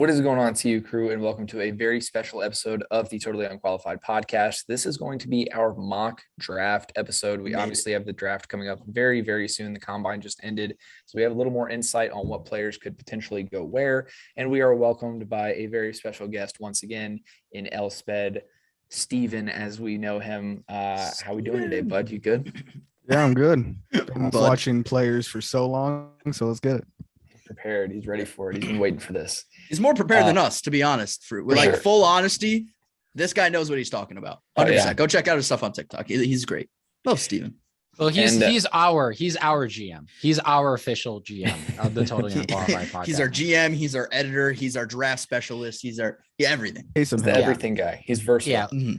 What is going on, TU crew, and welcome to a very special episode of the Totally Unqualified podcast. This is going to be our mock draft episode. We obviously have the draft coming up very, very soon. The combine just ended, so we have a little more insight on what players could potentially go where, and we are welcomed by a very special guest once again in Elsped, Steven, as we know him. How we doing today, bud? You good? Yeah, I'm good. Been watching players for so long, so let's get it. Prepared. He's ready for it. He's been waiting for this. He's more prepared than us, to be honest. With like full honesty, this guy knows what he's talking about. 100%. Oh, yeah. Go check out his stuff on TikTok. He's great. Love Steven. Well, he's our GM. He's our official GM of the Totally Unqualified podcast. He's our GM. He's our editor. He's our draft specialist. He's our everything. He's the everything guy. He's versatile. Yeah.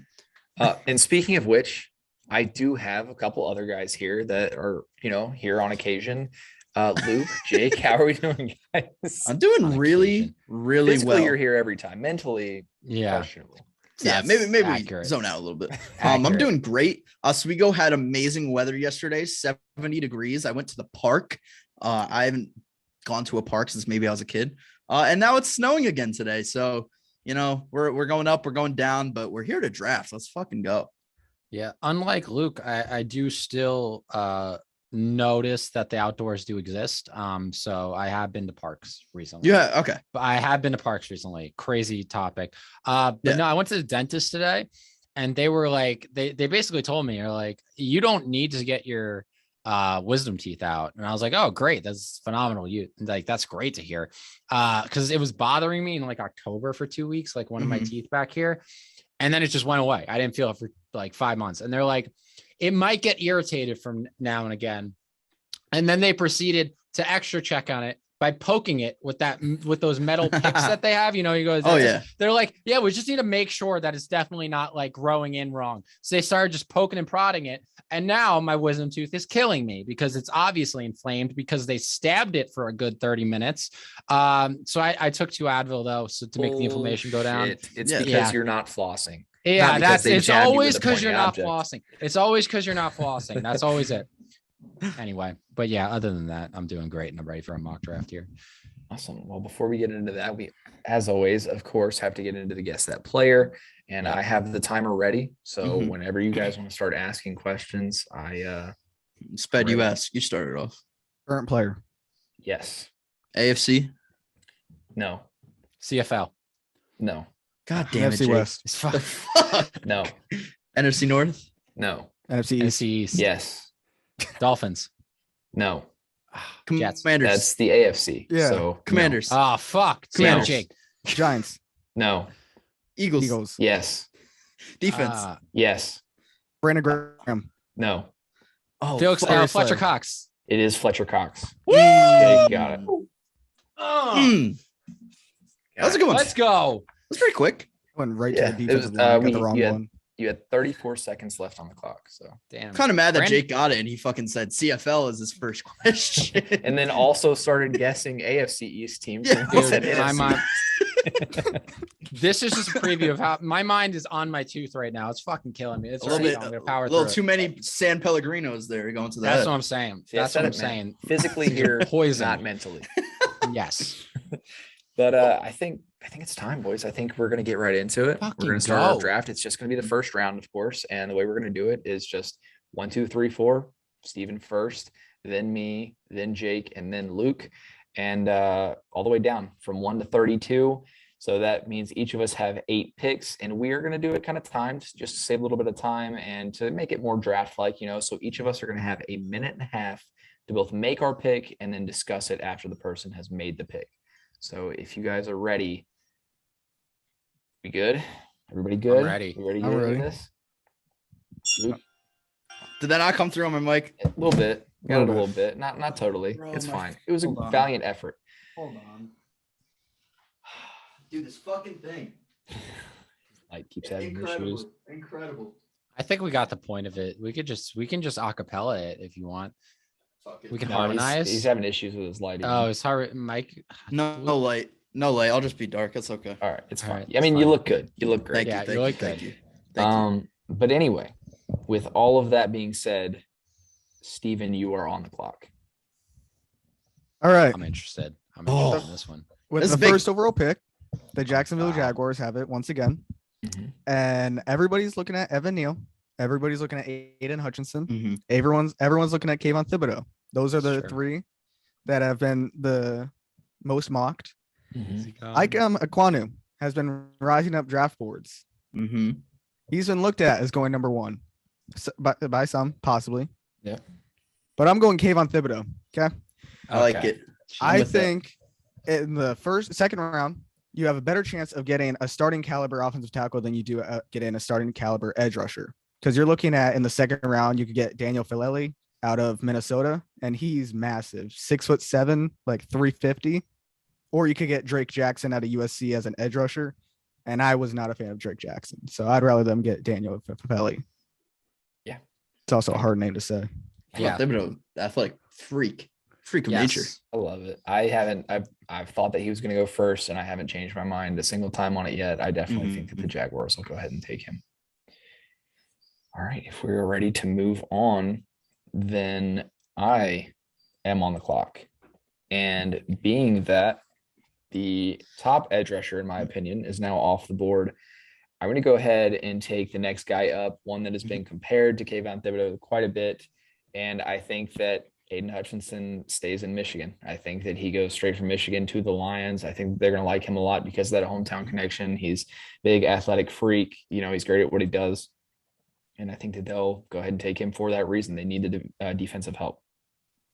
Mm-hmm. And speaking of which, I do have a couple other guys here that are, here on occasion. Luke, Jake, how are we doing, guys? I'm doing really Physically, well. You're here every time. Mentally, questionable. Yeah, maybe we zone out a little bit. I'm doing great. Oswego had amazing weather yesterday, 70 degrees. I went to the park. I haven't gone to a park since maybe I was a kid. And now it's snowing again today. So, we're going up, we're going down, but we're here to draft. Let's fucking go. Yeah. Unlike Luke, I do still notice that the outdoors do exist. So I have been to parks recently. Yeah. Okay. But I have been to parks recently. Crazy topic. No, I went to the dentist today and they were like, they basically told me, you don't need to get your wisdom teeth out. And I was like, oh, great. That's phenomenal. That's great to hear. Cause it was bothering me in like October for 2 weeks, like one of my teeth back here. And then it just went away. I didn't feel it for like 5 months. And they're like, it might get irritated from now and again. And then they proceeded to extra check on it by poking it with those metal picks that they have, they're like, yeah, we just need to make sure that it's definitely not like growing in wrong. So they started just poking and prodding it. And now my wisdom tooth is killing me because it's obviously inflamed because they stabbed it for a good 30 minutes. So I took 2 Advil though, to make the inflammation go down. It's because you're not flossing. Yeah, it's always because you're not flossing. It's always because you're not flossing. That's always it. Anyway, but yeah, other than that, I'm doing great and I'm ready for a mock draft here. Awesome. Well, before we get into that, we, as always, of course, have to get into the guess that player. And I have the timer ready. So whenever you guys want to start asking questions, Sped, you ask. You started off. Current player. Yes. AFC? No. CFL? No. God damn it, NFC West. No. NFC North? No. NFC East? Yes. Dolphins? No. Jets. Commanders. That's the AFC. Yeah. So Commanders. Oh, fuck. Commanders. Jake. Giants. No. Eagles. Yes. Defense. Yes. Brandon Graham. No. Oh, Felix, Fletcher Cox. It is Fletcher Cox. Woo! Jake got it. That was a good one. Let's go. That's pretty quick. Went right to the defensive line. Got the wrong one. You had 34 seconds left on the clock. So damn. I'm kind of mad that Jake got it and he fucking said CFL is his first question. And then also started guessing AFC East teams. Yeah. Dude, my mind. This is just a preview of how my mind is on my tooth right now. It's fucking killing me. It's a little bit, I'm gonna power a little through too many San Pellegrinos there going to that. That's what I'm saying. That's what I'm saying. Physically here, poison, not mentally. Yes. But I think it's time, boys. I think we're gonna get right into it. We're gonna start our draft. It's just gonna be the first round, of course, and the way we're gonna do it is just 1, 2, 3, 4. Steven first, then me, then Jake, and then Luke, and all the way down from 1 to 32. So that means each of us have 8 picks, and we are gonna do it kind of timed, just to save a little bit of time and to make it more draft-like, So each of us are gonna have a minute and a half to both make our pick and then discuss it after the person has made the pick. So if you guys are ready, we good? Everybody good? I'm ready. You ready to I'm get ready. into this? Luke? Did that not come through on my mic? A little bit. Got it a little bit. Not totally. Bro, it's my- fine. It was a hold on. valiant effort. Hold on. Dude, this fucking thing. Like keeps having issues. Incredible. I think we got the point of it. We can just acapella it if you want. Fuck it. We can No, harmonize. he's having issues with his lighting. Oh, it's hard, Mike. No light. No light. I'll just be dark. It's okay. All right, it's All fine. right, I mean, it's you fine. look good. You look great. Thank Yeah, you. you Thank look you. good. Thank you. But anyway, with all of that being said, Steven, you are on the clock. All right. I'm interested. I'm Oh. interested in this one. With This the is big. first overall pick The Jacksonville Jaguars have it once again. Mm-hmm. And everybody's looking at Evan Neal. Everybody's looking at Aiden Hutchinson. Mm-hmm. Everyone's looking at Kayvon Thibodeau. Those are the Sure. three that have been the most mocked. Mm-hmm. Aquanu has been rising up draft boards. Mm-hmm. He's been looked at as going number one by some, possibly. Yeah. But I'm going Kayvon Thibodeau. Okay. I like it. I think in the second round, you have a better chance of getting a starting caliber offensive tackle than you do getting a starting caliber edge rusher. Because you're looking at in the second round, you could get Daniel Filelli out of Minnesota, and he's massive, 6'7", like 350. Or you could get Drake Jackson out of USC as an edge rusher. And I was not a fan of Drake Jackson, so I'd rather them get Daniel Filelli. Yeah. It's also a hard name to say. Yeah. Thibodeau, athletic freak of nature. I love it. I've thought that he was going to go first, and I haven't changed my mind a single time on it yet. I definitely think that the Jaguars will go ahead and take him. All right. If we're ready to move on, then I am on the clock. And being that the top edge rusher, in my opinion, is now off the board, I'm going to go ahead and take the next guy up, one that has been compared to Kayvon Thibodeau quite a bit. And I think that Aiden Hutchinson stays in Michigan. I think that he goes straight from Michigan to the Lions. I think they're going to like him a lot because of that hometown connection. He's big, athletic freak. He's great at what he does. And I think that they'll go ahead and take him for that reason. They need the defensive help.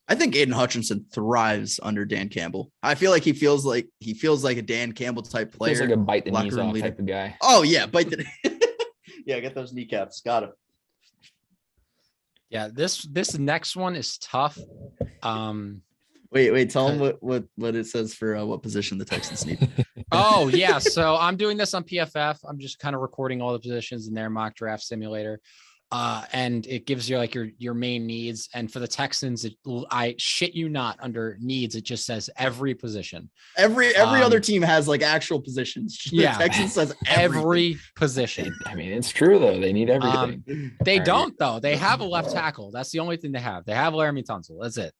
I think Aiden Hutchinson thrives under Dan Campbell. I feel like he feels like a Dan Campbell type player. Feels like a bite the knees off type of guy. Oh yeah, bite the yeah, get those kneecaps. Got it. Yeah, this next one is tough. Wait, tell him what it says for what position the Texans need. Oh yeah, so I'm doing this on PFF. I'm just kind of recording all the positions in their mock draft simulator. And it gives you like your main needs. And for the Texans, I shit you not, under needs, it just says every position. Every other team has like actual positions. The Texans says every position. I mean, it's true though. They need everything. They don't though. They have a left tackle. That's the only thing they have. They have Laramie Tunsil. That's it.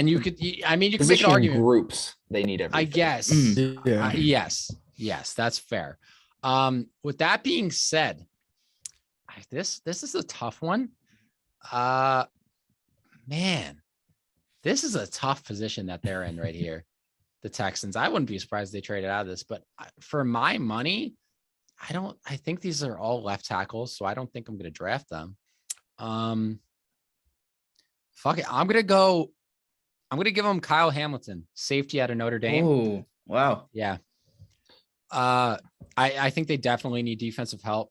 You can make an argument. Groups. They need everything. I guess. Yes, that's fair. With that being said, this is a tough one. Man, this is a tough position that they're in right here. The Texans. I wouldn't be surprised they traded out of this, but for my money, I think these are all left tackles, so I don't think I'm going to draft them. Fuck it. I'm going to give them Kyle Hamilton, safety out of Notre Dame. Oh, wow. Yeah. I think they definitely need defensive help.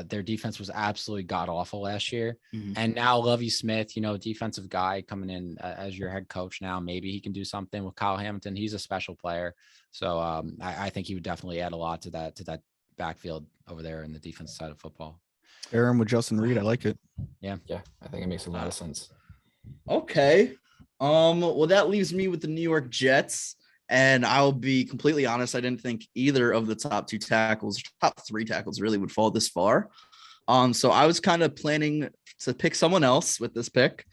Their defense was absolutely god awful last year. Mm-hmm. And now Lovie Smith, defensive guy coming in as your head coach now, maybe he can do something with Kyle Hamilton. He's a special player. So I think he would definitely add a lot to that backfield over there in the defense side of football. Aaron with Justin Reed. I like it. Yeah. I think it makes a lot of sense. Okay. Well, that leaves me with the New York Jets. And I'll be completely honest, I didn't think either of the top three tackles really would fall this far. So I was kind of planning to pick someone else with this pick,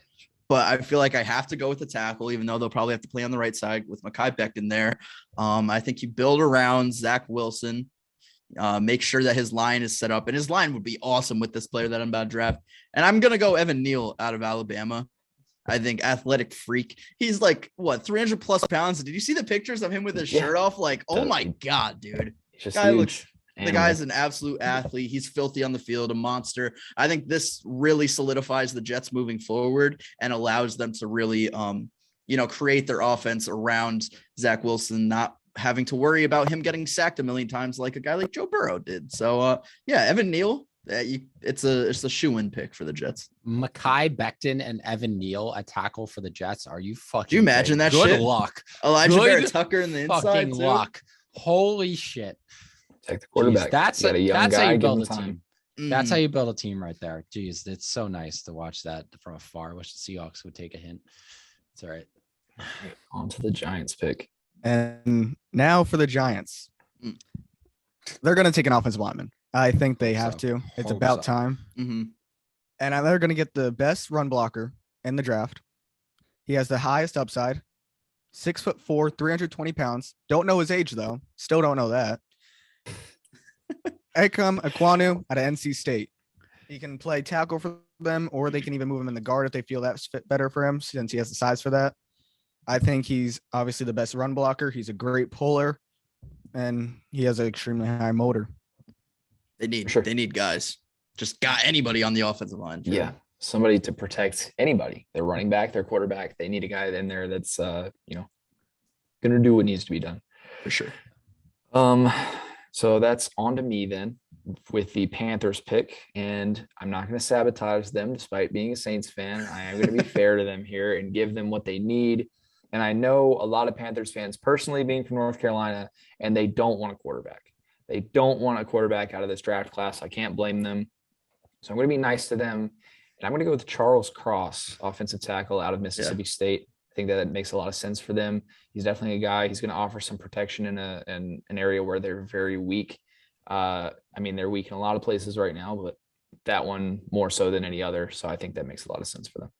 but I feel like I have to go with the tackle, even though they'll probably have to play on the right side with Mekhi Becton there. I think you build around Zach Wilson, make sure that his line is set up, and his line would be awesome with this player that I'm about to draft. And I'm going to go Evan Neal out of Alabama. I think athletic freak. He's like 300 plus pounds. Did you see the pictures of him with his shirt off? Like, oh my God, dude. The guy's an absolute athlete. He's filthy on the field, a monster. I think this really solidifies the Jets moving forward and allows them to really, create their offense around Zach Wilson, not having to worry about him getting sacked a million times like a guy like Joe Burrow did. So, Evan Neal. It's a shoe-in pick for the Jets. Mekhi Becton and Evan Neal, a tackle for the Jets. Are you fucking? Do you imagine that Good shit? luck. Elijah Barrett-Tucker in the inside. Fucking luck. Holy shit. Take the quarterback. Jeez, that's how you build a team. Mm. That's how you build a team right there. Jeez, it's so nice to watch that from afar. I wish the Seahawks would take a hint. It's all right. On to the Giants pick. And now for the Giants. They're going to take an offensive lineman. I think they have to. It's about time. Mm-hmm. And they're going to get the best run blocker in the draft. He has the highest upside. 6'4", 320 pounds. Don't know his age though. Still don't know that. Ekam Ekwonu out of NC State. He can play tackle for them, or they can even move him in the guard if they feel that's fit better for him, since he has the size for that. I think he's obviously the best run blocker. He's a great puller, and he has an extremely high motor. They need guys. Just got anybody on the offensive line. Yeah. Somebody to protect anybody. Their running back, their quarterback. They need a guy in there that's going to do what needs to be done. For sure. So that's on to me then with the Panthers pick, and I'm not going to sabotage them despite being a Saints fan. I am going to be fair to them here and give them what they need. And I know a lot of Panthers fans personally being from North Carolina, and they don't want a quarterback. They don't want a quarterback out of this draft class. I can't blame them. So I'm going to be nice to them. And I'm going to go with Charles Cross, offensive tackle out of Mississippi State. I think that makes a lot of sense for them. He's definitely a guy. He's going to offer some protection in an area where they're very weak. They're weak in a lot of places right now, but that one more so than any other. So I think that makes a lot of sense for them.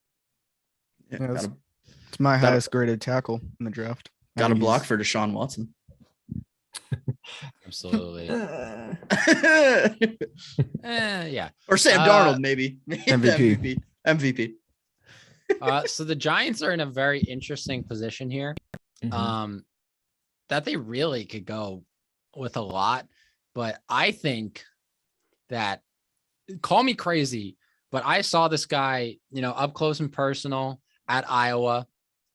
Yeah, it's my highest graded tackle in the draft. Got a block for Deshaun Watson. Absolutely. Yeah. Or Sam Darnold, maybe. MVP. So the Giants are in a very interesting position here. That they really could go with a lot, but I think that, call me crazy, but I saw this guy, up close and personal at Iowa.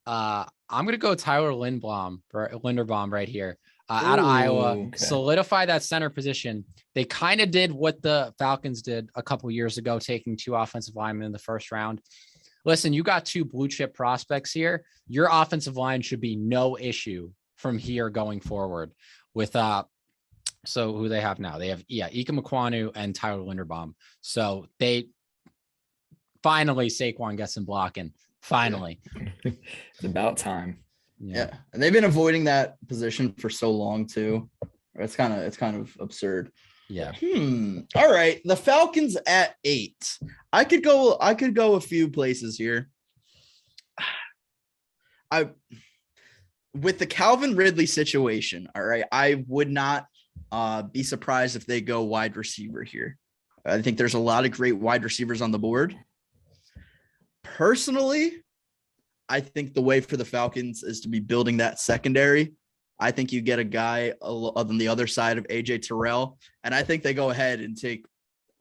I'm going to go Tyler Linderbaum right here. Out of Iowa, solidify that center position. They kind of did what the Falcons did a couple years ago, taking 2 offensive linemen in the first round. Listen, you got 2 blue chip prospects here. Your offensive line should be no issue from here going forward with, so who they have now, they have, Ika Ekwonu and Tyler Linderbaum. So they finally, Saquon gets some blocking. Finally. It's about time. Yeah. And they've been avoiding that position for so long too. It's kind of absurd. Yeah. All right. The Falcons at 8. I could go a few places here. With the Calvin Ridley situation, all right, I would not be surprised if they go wide receiver here. I think there's a lot of great wide receivers on the board. Personally, I think the way for the Falcons is to be building that secondary. I think you get a guy on the other side of AJ Terrell, and I think they go ahead and take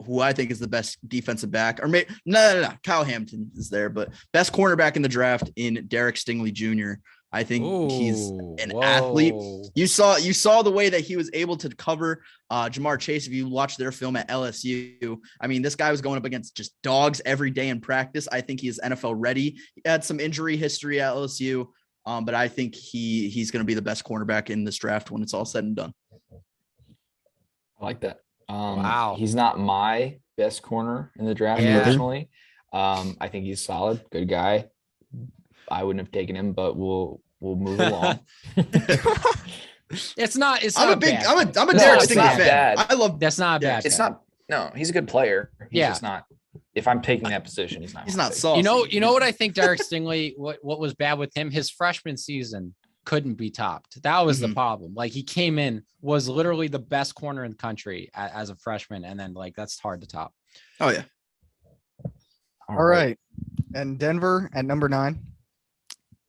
who I think is the best defensive back, or maybe no. Kyle Hamilton is there, but best cornerback in the draft in Derek Stingley Jr. I think he's an athlete. You saw the way that he was able to cover Jamar Chase. If you watch their film at LSU, I mean, this guy was going up against just dogs every day in practice. I think he is NFL ready. He had some injury history at LSU, but I think he's going to be the best cornerback in this draft when it's all said and done. I like that. Wow. He's not my best corner in the draft personally. I think he's solid, good guy. I wouldn't have taken him, but we'll move along. It's not I'm a Derek Stingley fan. I love that's not bad. It's not. No, he's a good player. He's just not. If I'm taking that position, he's not. He's not saucy. You know what I think Derek Stingley. What was bad with him? His freshman season couldn't be topped. That was the problem. Like, he came in, was literally the best corner in the country as a freshman, and then that's hard to top. Oh yeah. All right. And Denver at number 9.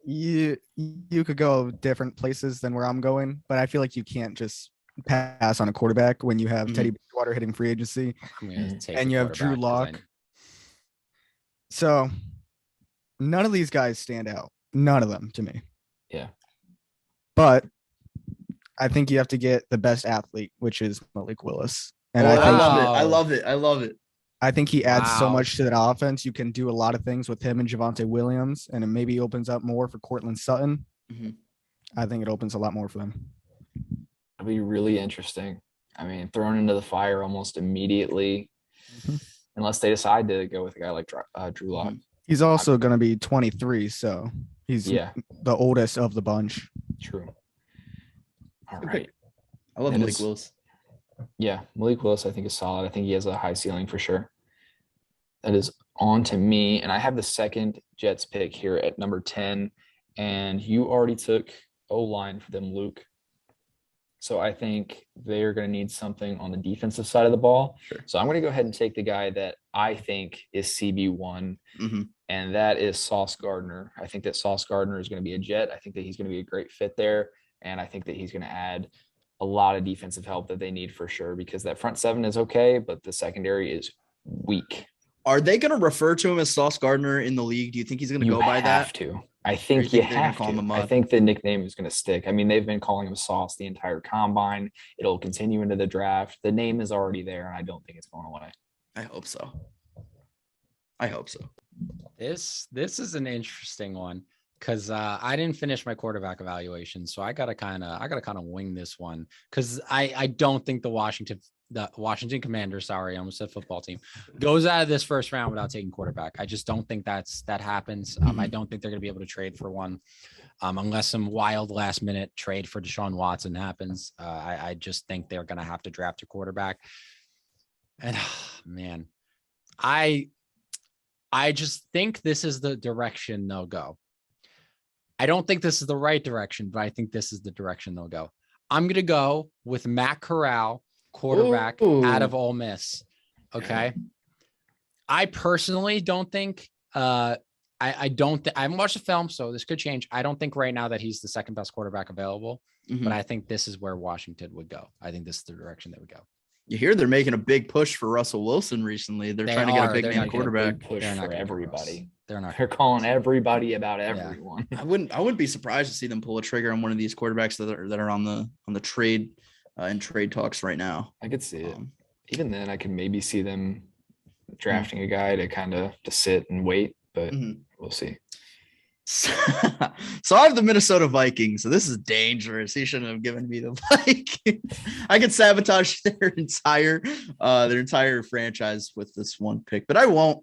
You could go different places than where I'm going, but I feel like you can't just pass on a quarterback when you have Teddy Bridgewater hitting free agency and you have Drew Lock. So none of these guys stand out. None of them to me. Yeah. But I think you have to get the best athlete, which is Malik Willis. And I love it. I think he adds so much to that offense. You can do a lot of things with him and Javonte Williams, and it maybe opens up more for Cortland Sutton. I think it opens a lot more for them. It'll be really interesting. I mean, thrown into the fire almost immediately, unless they decide to go with a guy like Drew Lock. He's also going to be 23, so he's the oldest of the bunch. True. All right. I love Malik Willis. Yeah, Malik Willis I think is solid. I think he has a high ceiling for sure. That is on to me, and I have the second Jets pick here at number 10, and you already took O-line for them, Luke. So I think they're going to need something on the defensive side of the ball. Sure. So I'm going to go ahead and take the guy that I think is CB1, and that is Sauce Gardner. I think that Sauce Gardner is going to be a Jet. I think that he's going to be a great fit there, and I think that he's going to add a lot of defensive help that they need for sure, because that front seven is okay, but the secondary is weak. Are they going to refer to him as Sauce Gardner in the league? Do you think he's going to go by that? You have to. I think you have to. I think the nickname is going to stick. I mean, they've been calling him Sauce the entire combine. It'll continue into the draft. The name is already there, and I don't think it's going away. I hope so. This is an interesting one because I didn't finish my quarterback evaluation, so I gotta kind of wing this one because I don't think the Washington Commanders, sorry, I almost said football team, goes out of this first round without taking quarterback. I just don't think that happens. I don't think they're going to be able to trade for one unless some wild last minute trade for Deshaun Watson happens. I just think they're going to have to draft a quarterback. And man, I just think this is the direction they'll go. I don't think this is the right direction, but I think this is the direction they'll go. I'm going to go with Matt Corral, quarterback out of Ole Miss. Okay. I personally don't think I haven't watched the film, so this could change. I don't think right now that he's the second best quarterback available, but I think this is where Washington would go. I think this is the direction they would go. You hear they're making a big push for Russell Wilson recently. They're trying to get a big name quarterback. Push for everybody. They're calling everybody about everyone. I wouldn't be surprised to see them pull a trigger on one of these quarterbacks that are on the trade in trade talks right now. I could see it. Even then, I could maybe see them drafting a guy to sit and wait, but we'll see. So I have the Minnesota Vikings. So this is dangerous. He shouldn't have given me the Vikings. I could sabotage their entire franchise with this one pick, but I won't.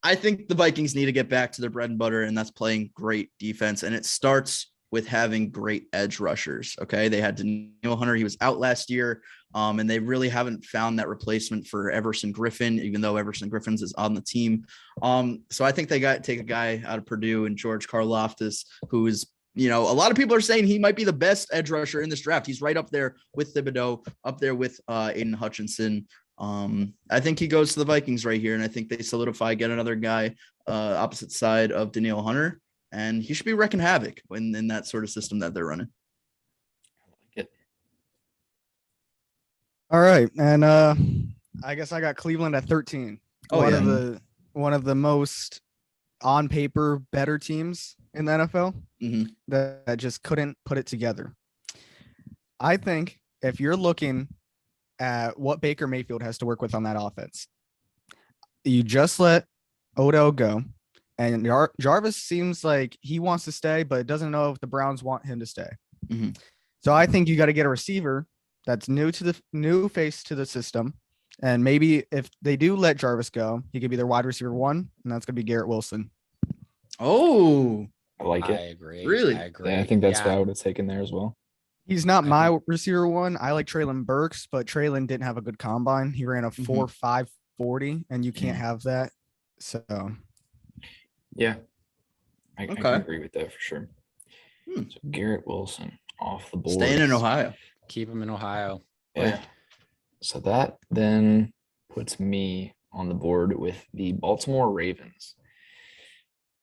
I think the Vikings need to get back to their bread and butter, and that's playing great defense. And it starts with having great edge rushers. Okay. They had Neal Hunter. He was out last year. And they really haven't found that replacement for Everson Griffin, even though Everson Griffin's is on the team. So I think they take a guy out of Purdue and George Karlaftis, who is, a lot of people are saying he might be the best edge rusher in this draft. He's right up there with Thibodeau, up there with Aiden Hutchinson. I think he goes to the Vikings right here. And I think they solidify, get another guy opposite side of Danielle Hunter. And he should be wrecking havoc in that sort of system that they're running. All right. And I guess I got Cleveland at 13. One of the most on paper better teams in the NFL that just couldn't put it together. I think if you're looking at what Baker Mayfield has to work with on that offense, you just let Odell go. And Jarvis seems like he wants to stay, but doesn't know if the Browns want him to stay. So I think you got to get a receiver that's new face to the system. And maybe if they do let Jarvis go, he could be their wide receiver one, and that's going to be Garrett Wilson. Oh, I like it. I agree. Really? I agree. Yeah, I think that's what I would have taken there as well. He's not my receiver one. I like Traylon Burks, but Traylon didn't have a good combine. He ran a 4.5 40, and you can't have that. So, yeah, I can agree with that for sure. So Garrett Wilson off the board. Staying in Ohio. Keep him in Ohio. Yeah. So that then puts me on the board with the Baltimore Ravens.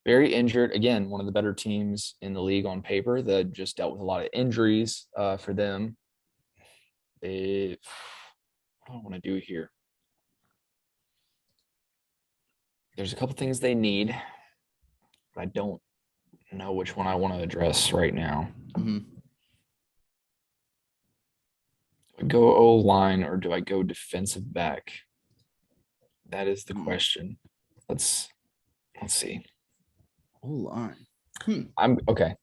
Very injured. Again, one of the better teams in the league on paper that just dealt with a lot of injuries for them. What do I want to do here? There's a couple things they need, but I don't know which one I want to address right now. Do I go O-line or do I go defensive back? That is the question. Let's see. O-line. I'm okay.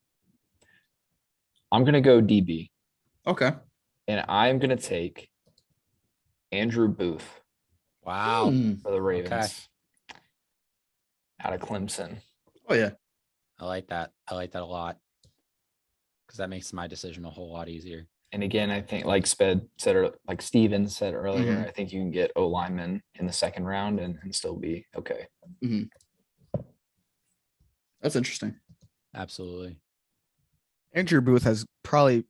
I'm gonna go DB. Okay. And I'm gonna take Andrew Booth. Wow. For the Ravens. Out of Clemson. Oh yeah. I like that a lot. Because that makes my decision a whole lot easier. And again, I think like Steven said earlier, I think you can get O-linemen in the second round and still be okay. That's interesting. Absolutely. Andrew Booth has probably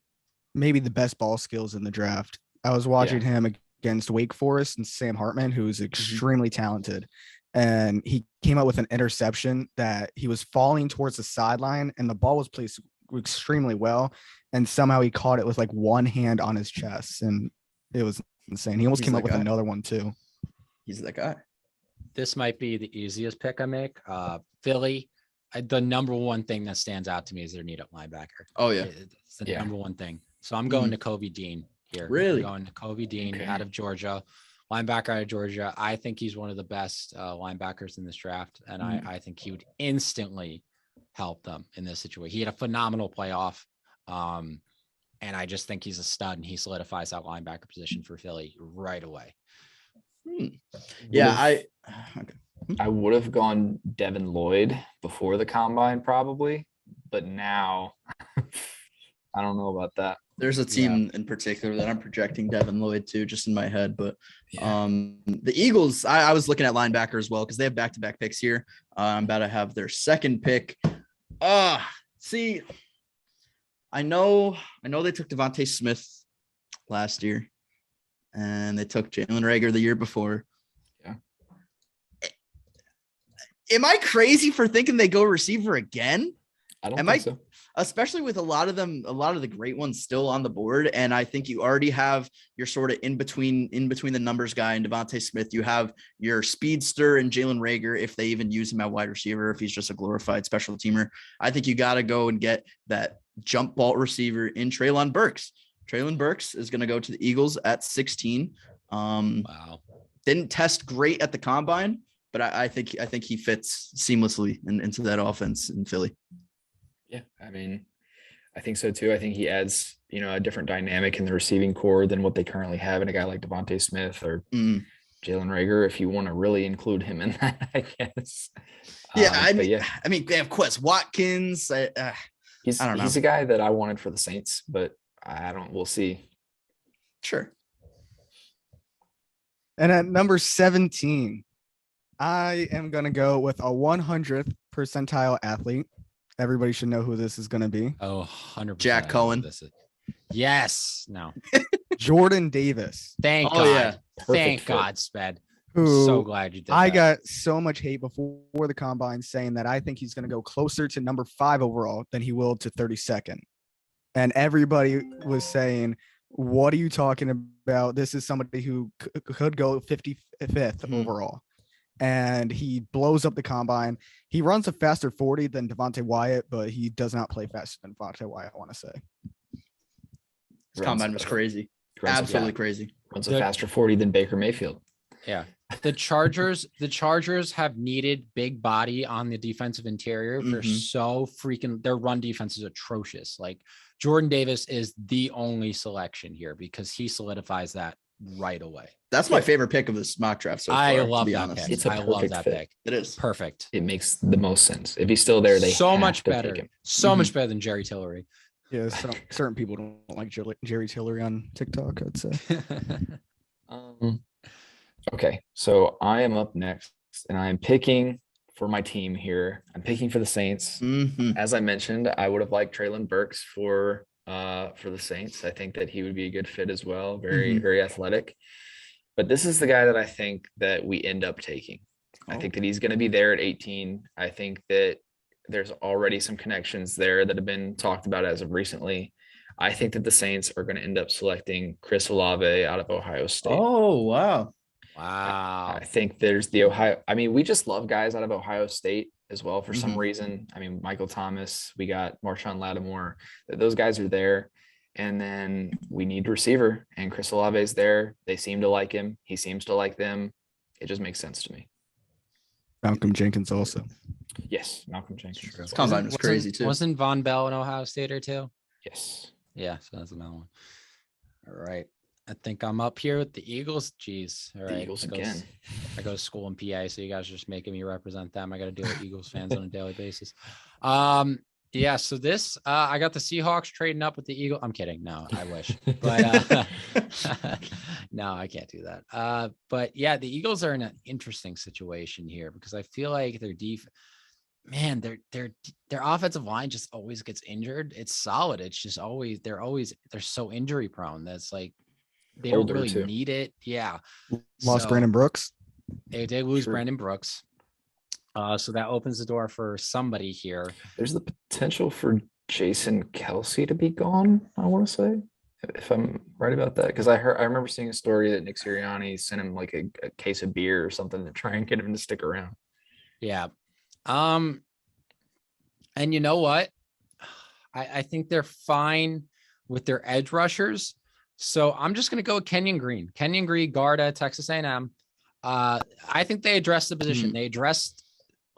maybe the best ball skills in the draft. I was watching him against Wake Forest and Sam Hartman, who's extremely talented. And he came out with an interception that he was falling towards the sideline and the ball was placed extremely well. And somehow he caught it with like one hand on his chest. And it was insane. He almost came up with another one too. He's that guy. This might be the easiest pick I make. Philly. The number one thing that stands out to me is their need at linebacker. Oh yeah. It's the number one thing. So I'm going to Kobe Dean here. Really? I'm going to Kobe Dean out of Georgia, linebacker out of Georgia. I think he's one of the best linebackers in this draft. And I think he would instantly help them in this situation. He had a phenomenal playoff. And I just think he's a stud and he solidifies that linebacker position for Philly right away. Yeah, I would have gone Devin Lloyd before the combine probably, but now I don't know about that. There's a team in particular that I'm projecting Devin Lloyd to, just in my head. But the Eagles, I was looking at linebacker as well because they have back-to-back picks here. I'm about to have their second pick. See, I know they took Devontae Smith last year, and they took Jalen Reagor the year before. Yeah. Am I crazy for thinking they go receiver again? I don't think so. Especially with a lot of the great ones still on the board. And I think you already have your sort of in between the numbers guy and Devontae Smith. You have your speedster and Jalen Reagor, if they even use him at wide receiver, if he's just a glorified special teamer. I think you got to go and get that jump ball receiver in Treylon Burks. Treylon Burks is going to go to the Eagles at 16. Wow. Didn't test great at the combine, but I think he fits seamlessly into that offense in Philly. Yeah, I mean, I think so too. I think he adds, a different dynamic in the receiving core than what they currently have in a guy like Devontae Smith or Jalen Reagor, if you want to really include him in that, I guess. I mean, they have Quez Watkins. I don't know. He's a guy that I wanted for the Saints, but we'll see. Sure. And at number 17, I am going to go with a 100th percentile athlete. Everybody should know who this is going to be. Oh, 100%. Jack Cohen. Yes. No. Jordan Davis. Thank God. Yeah. Thank God, Sped. So glad you did I got so much hate before the combine saying that I think he's going to go closer to number 5 overall than he will to 32nd. And everybody was saying, what are you talking about? This is somebody who could go 55th overall. And he blows up the combine. He runs a faster 40 than Devontae Wyatt, but he does not play faster than Devontae Wyatt, I want to say. This combine was crazy. Absolutely crazy. Runs a faster 40 than Baker Mayfield. Yeah. The Chargers have needed big body on the defensive interior. They're so freaking, their run defense is atrocious. Like Jordan Davis is the only selection here because he solidifies that right away. That's my favorite pick of this mock draft so far. I love that pick. I love that pick. It is perfect. It makes the most sense. If he's still there, they so much better. Take him. So much better than Jerry Tillery. Yeah, certain people don't like Jerry Tillery on TikTok, I'd say. Okay, so I am up next, and I am picking for my team here. I'm picking for the Saints. As I mentioned, I would have liked Treylon Burks for the Saints. I think that he would be a good fit as well. Very, very athletic. But this is the guy that I think that we end up taking. I think that he's going to be there at 18. I think that there's already some connections there that have been talked about as of recently. I think that the Saints are going to end up selecting Chris Olave out of Ohio State. Oh, wow. Wow. I think there's the Ohio. I mean, we just love guys out of Ohio State as well for some reason. I mean, Michael Thomas, we got Marshawn Lattimore. Those guys are there. And then we need receiver, and Chris Olave is there. They seem to like him. He seems to like them. It just makes sense to me. Malcolm Jenkins also. Yes, Malcolm Jenkins. This combine was crazy too. Wasn't Von Bell in Ohio State or two? Yes. Yeah, so that's another one. All right. I think I'm up here with the Eagles. Jeez. All right. The Eagles again. I go to school in PA, so you guys are just making me represent them. I got to deal with Eagles fans on a daily basis. Yeah, so this I got the Seahawks trading up with the Eagles. I'm kidding. No, I wish. But no, I can't do that. But yeah, the Eagles are in an interesting situation here because I feel like their defense, man, their offensive line just always gets injured. It's solid. It's just always they're so injury prone. That's like they don't really need it. Yeah. Lost Brandon Brooks. They did lose Brandon Brooks. So that opens the door for somebody here. There's the potential for Jason Kelsey to be gone, I want to say, if I'm right about that. Because I remember seeing a story that Nick Sirianni sent him like a case of beer or something to try and get him to stick around. Yeah. And you know what? I think they're fine with their edge rushers. So I'm just going to go with Kenyon Green. Kenyon Green, guard at Texas A&M. I think they addressed the position. They addressed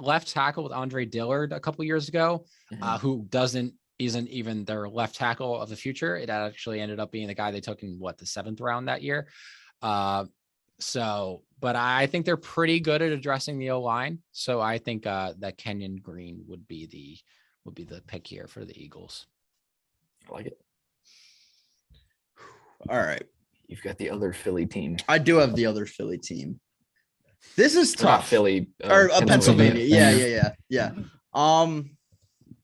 left tackle with Andre Dillard a couple years ago, who isn't even their left tackle of the future. It actually ended up being the guy they took in the 7th round that year. But I think they're pretty good at addressing the O-line. So I think that Kenyon Green would be the pick here for the Eagles. I like it. All right. You've got the other Philly team. I do have the other Philly team. This is tough. Not Philly or Pennsylvania. Yeah.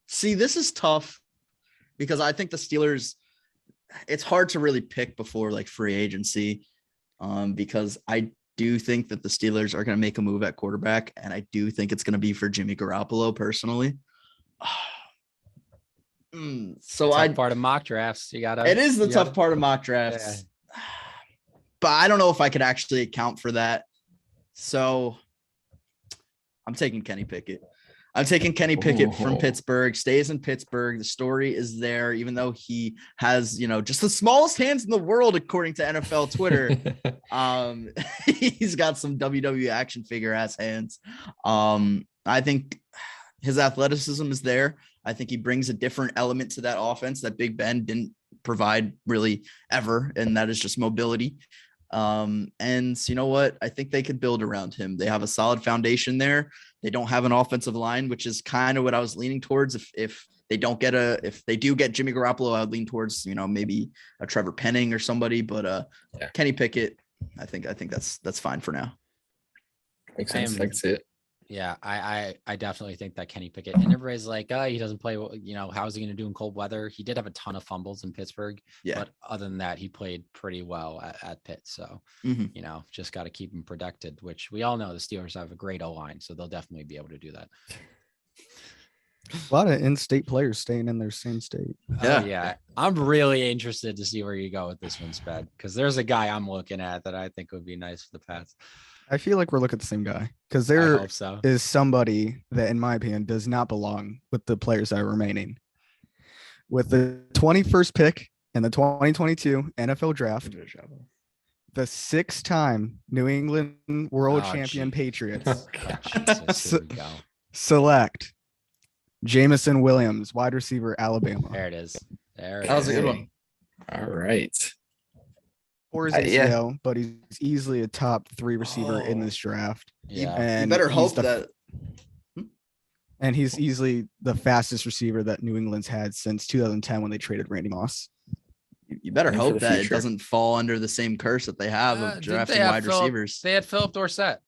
See, this is tough because I think the Steelers, it's hard to really pick before like free agency, because I do think that the Steelers are going to make a move at quarterback, and I do think it's going to be for Jimmy Garoppolo personally. So part of mock drafts. It is the tough part of mock drafts, but I don't know if I could actually account for that. So I'm taking Kenny Pickett. I'm taking Kenny Pickett from Pittsburgh, stays in Pittsburgh. The story is there, even though he has, just the smallest hands in the world, according to NFL Twitter. He's got some WWE action figure ass hands. I think his athleticism is there. I think he brings a different element to that offense that Big Ben didn't provide really ever, and that is just mobility. And you know what? I think they could build around him. They have a solid foundation there. They don't have an offensive line, which is kind of what I was leaning towards. If they do get Jimmy Garoppolo, I would lean towards, maybe a Trevor Penning or somebody, but Kenny Pickett, I think that's fine for now. Makes sense. I can see it. Yeah, I definitely think that Kenny Pickett, and everybody's like, he doesn't play well, how is he going to do in cold weather? He did have a ton of fumbles in Pittsburgh, but other than that, he played pretty well at Pitt. So, just got to keep him protected, which we all know the Steelers have a great O-line, so they'll definitely be able to do that. A lot of in-state players staying in their same state. Yeah. I'm really interested to see where you go with this one, Sped, because there's a guy I'm looking at that I think would be nice for the Pats. I feel like we're looking at the same guy because there is somebody that, in my opinion, does not belong with the players that are remaining. With the 21st pick in the 2022 NFL Draft, the 6-time New England World Champion Patriots select Jameson Williams, wide receiver, Alabama. There it is. That was a good one. All right. Or his ACL, but he's easily a top 3 receiver in this draft. Yeah, and you better hope that. And he's easily the fastest receiver that New England's had since 2010 when they traded Randy Moss. You better hope that it doesn't fall under the same curse that they have of drafting wide receivers. They had Philip Dorsett.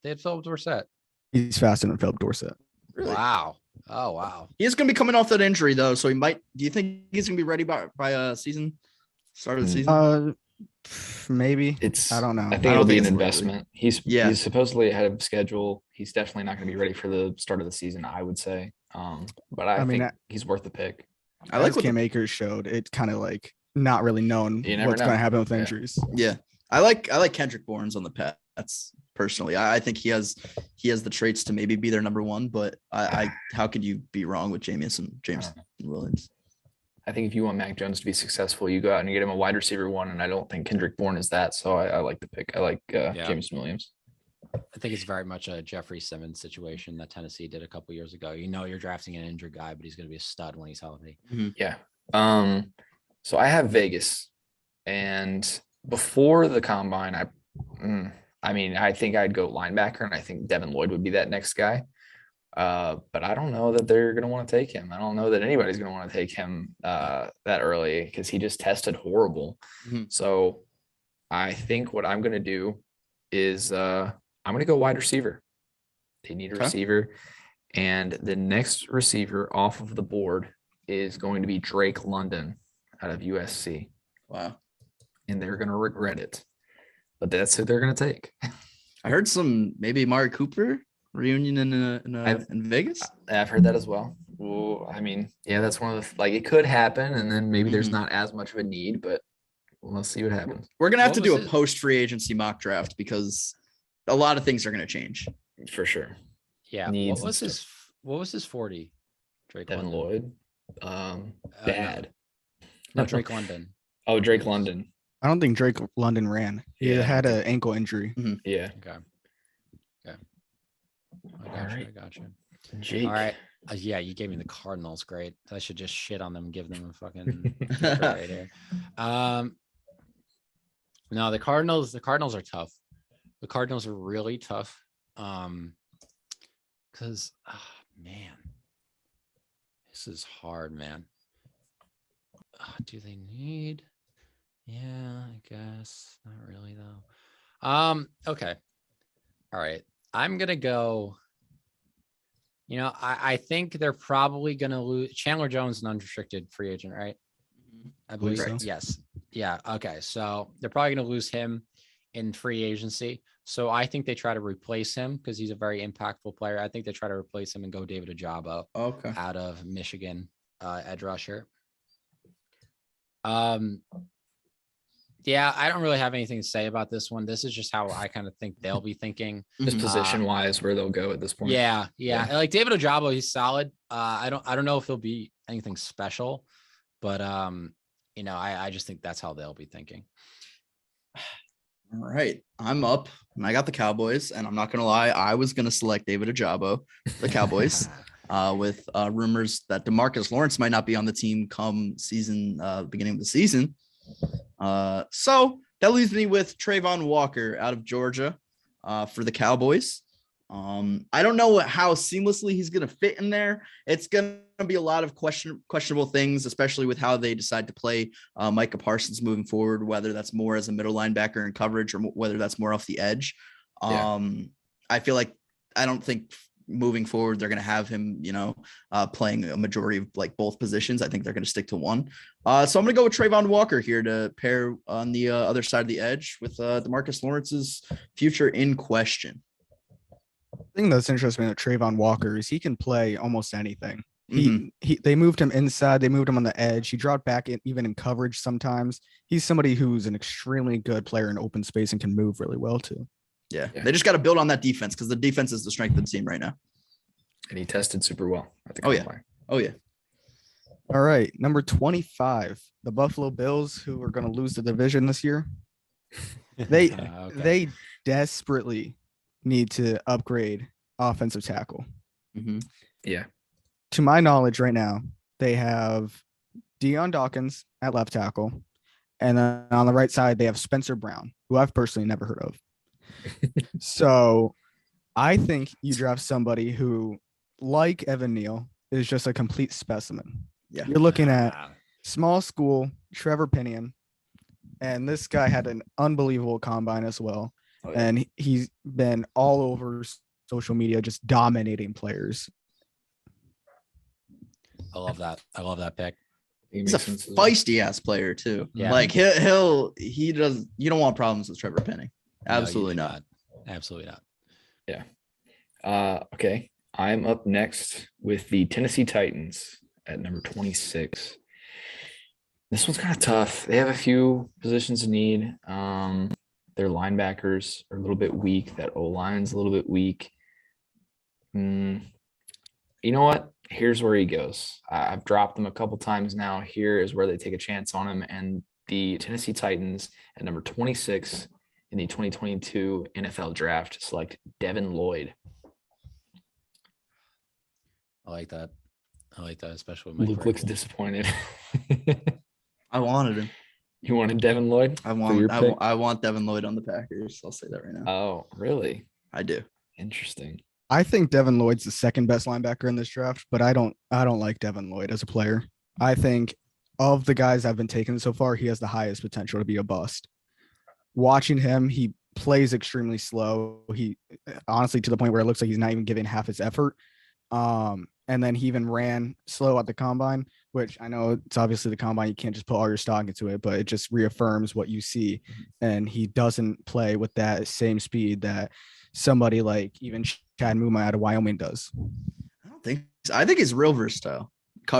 He's faster than Philip Dorsett. Really? Wow. Oh, wow. He's going to be coming off that injury, though, so he might. Do you think he's going to be ready by start of the season? Maybe. I don't know. I think it'll be an investment. He's supposedly ahead of schedule. He's definitely not going to be ready for the start of the season, I would say. But I think he's worth the pick. I like what Cam Akers showed. It's kind of like not really known what's going to happen with injuries. Yeah. I like Kendrick Bourne on the Pats personally. I think he has the traits to maybe be their number one, but how could you be wrong with James Williams? I think if you want Mac Jones to be successful, you go out and you get him a wide receiver one, and I don't think Kendrick Bourne is that. So I like the pick. I like Jameson Williams. I think it's very much a Jeffrey Simmons situation that Tennessee did a couple years ago. You're drafting an injured guy, but he's going to be a stud when he's healthy. Mm-hmm. Yeah. So I have Vegas, and before the combine, I think I'd go linebacker, and I think Devin Lloyd would be that next guy. But I don't know that they're going to want to take him. I don't know that anybody's going to want to take him that early because he just tested horrible. Mm-hmm. So I think what I'm going to do is I'm going to go wide receiver. They need a receiver. And the next receiver off of the board is going to be Drake London out of USC. Wow. And they're going to regret it. But that's who they're going to take. I heard maybe Amari Cooper reunion in Vegas. I've heard that as well. Well, I mean, yeah, that's one of the, it could happen. And then maybe there's not as much of a need, but let's see what happens. We're going to have to do a post-free agency mock draft because a lot of things are going to change. For sure. Yeah. What was his 40? Devin Lloyd. Bad. No, Drake London. Oh, Drake London. I don't think Drake London ran. He had an ankle injury. Mm-hmm. Yeah. Okay. I got you. Jake. All right. Yeah, you gave me the Cardinals. Great. I should just shit on them and give them a fucking right here. No, the Cardinals are tough. The Cardinals are really tough. Because man, this is hard, man. Do they need? Yeah, I guess not really though. Okay. All right. I'm gonna go. I think they're probably gonna lose. Chandler Jones, an unrestricted free agent, right? I believe so. Yes. Yeah. Okay. So they're probably gonna lose him in free agency. So I think they try to replace him because he's a very impactful player. I think they try to replace him and go David Ojabo out of Michigan, edge rusher. Yeah, I don't really have anything to say about this one. This is just how I kind of think they'll be thinking. Just position wise, where they'll go at this point. Yeah. Like David Ojabo, he's solid. I don't know if he'll be anything special, but I just think that's how they'll be thinking. All right, I'm up, and I got the Cowboys, and I'm not gonna lie, I was gonna select David Ojabo, the Cowboys, with rumors that DeMarcus Lawrence might not be on the team come beginning of the season. So that leaves me with Trayvon Walker out of Georgia for the Cowboys. I don't know how seamlessly he's going to fit in there. It's going to be a lot of questionable things, especially with how they decide to play Micah Parsons moving forward, whether that's more as a middle linebacker in coverage or whether that's more off the edge. I feel like I don't think moving forward they're going to have him, playing a majority of both positions. I think they're going to stick to one. So I'm going to go with Trayvon Walker here to pair on the other side of the edge with DeMarcus Lawrence's future in question. The thing that's interesting with Trayvon Walker is he can play almost anything. They moved him inside. They moved him on the edge. He dropped back even in coverage sometimes. He's somebody who's an extremely good player in open space and can move really well too. Yeah. They just got to build on that defense because the defense is the strength of the team right now. And he tested super well. Oh yeah. All right, number 25, the Buffalo Bills, who are going to lose the division this year. They desperately need to upgrade offensive tackle. Mm-hmm. Yeah. To my knowledge right now, they have Deion Dawkins at left tackle. And then on the right side, they have Spencer Brown, who I've personally never heard of. So I think you draft somebody who, like Evan Neal, is just a complete specimen. Yeah. You're looking at small school, Trevor Pinion, and this guy had an unbelievable combine as well. Oh, yeah. And he's been all over social media, just dominating players. I love that pick. He's a feisty ass player too. Yeah. Like he does. You don't want problems with Trevor Penning. Absolutely not. Absolutely not. Yeah. Okay. I'm up next with the Tennessee Titans at number 26. This one's kind of tough. They have a few positions to need. Their linebackers are a little bit weak. That O-line's a little bit weak. You know what? Here's where he goes. I've dropped them a couple times now. Here is where they take a chance on him. And the Tennessee Titans at number 26 in the 2022 NFL draft select Devin Lloyd. I like that, especially with Luke looks disappointed. I wanted him. You wanted Devin Lloyd? I want Devin Lloyd on the Packers. I'll say that right now. Oh, really? I do. Interesting. I think Devin Lloyd's the second best linebacker in this draft, but I don't like Devin Lloyd as a player. I think of the guys I've been taking so far, he has the highest potential to be a bust. Watching him, he plays extremely slow. He honestly, to the point where it looks like he's not even giving half his effort. And then he even ran slow at the combine, which I know it's obviously the combine. You can't just put all your stock into it, but it just reaffirms what you see. And he doesn't play with that same speed that somebody like even Chad Muma out of Wyoming does. I think he's real versatile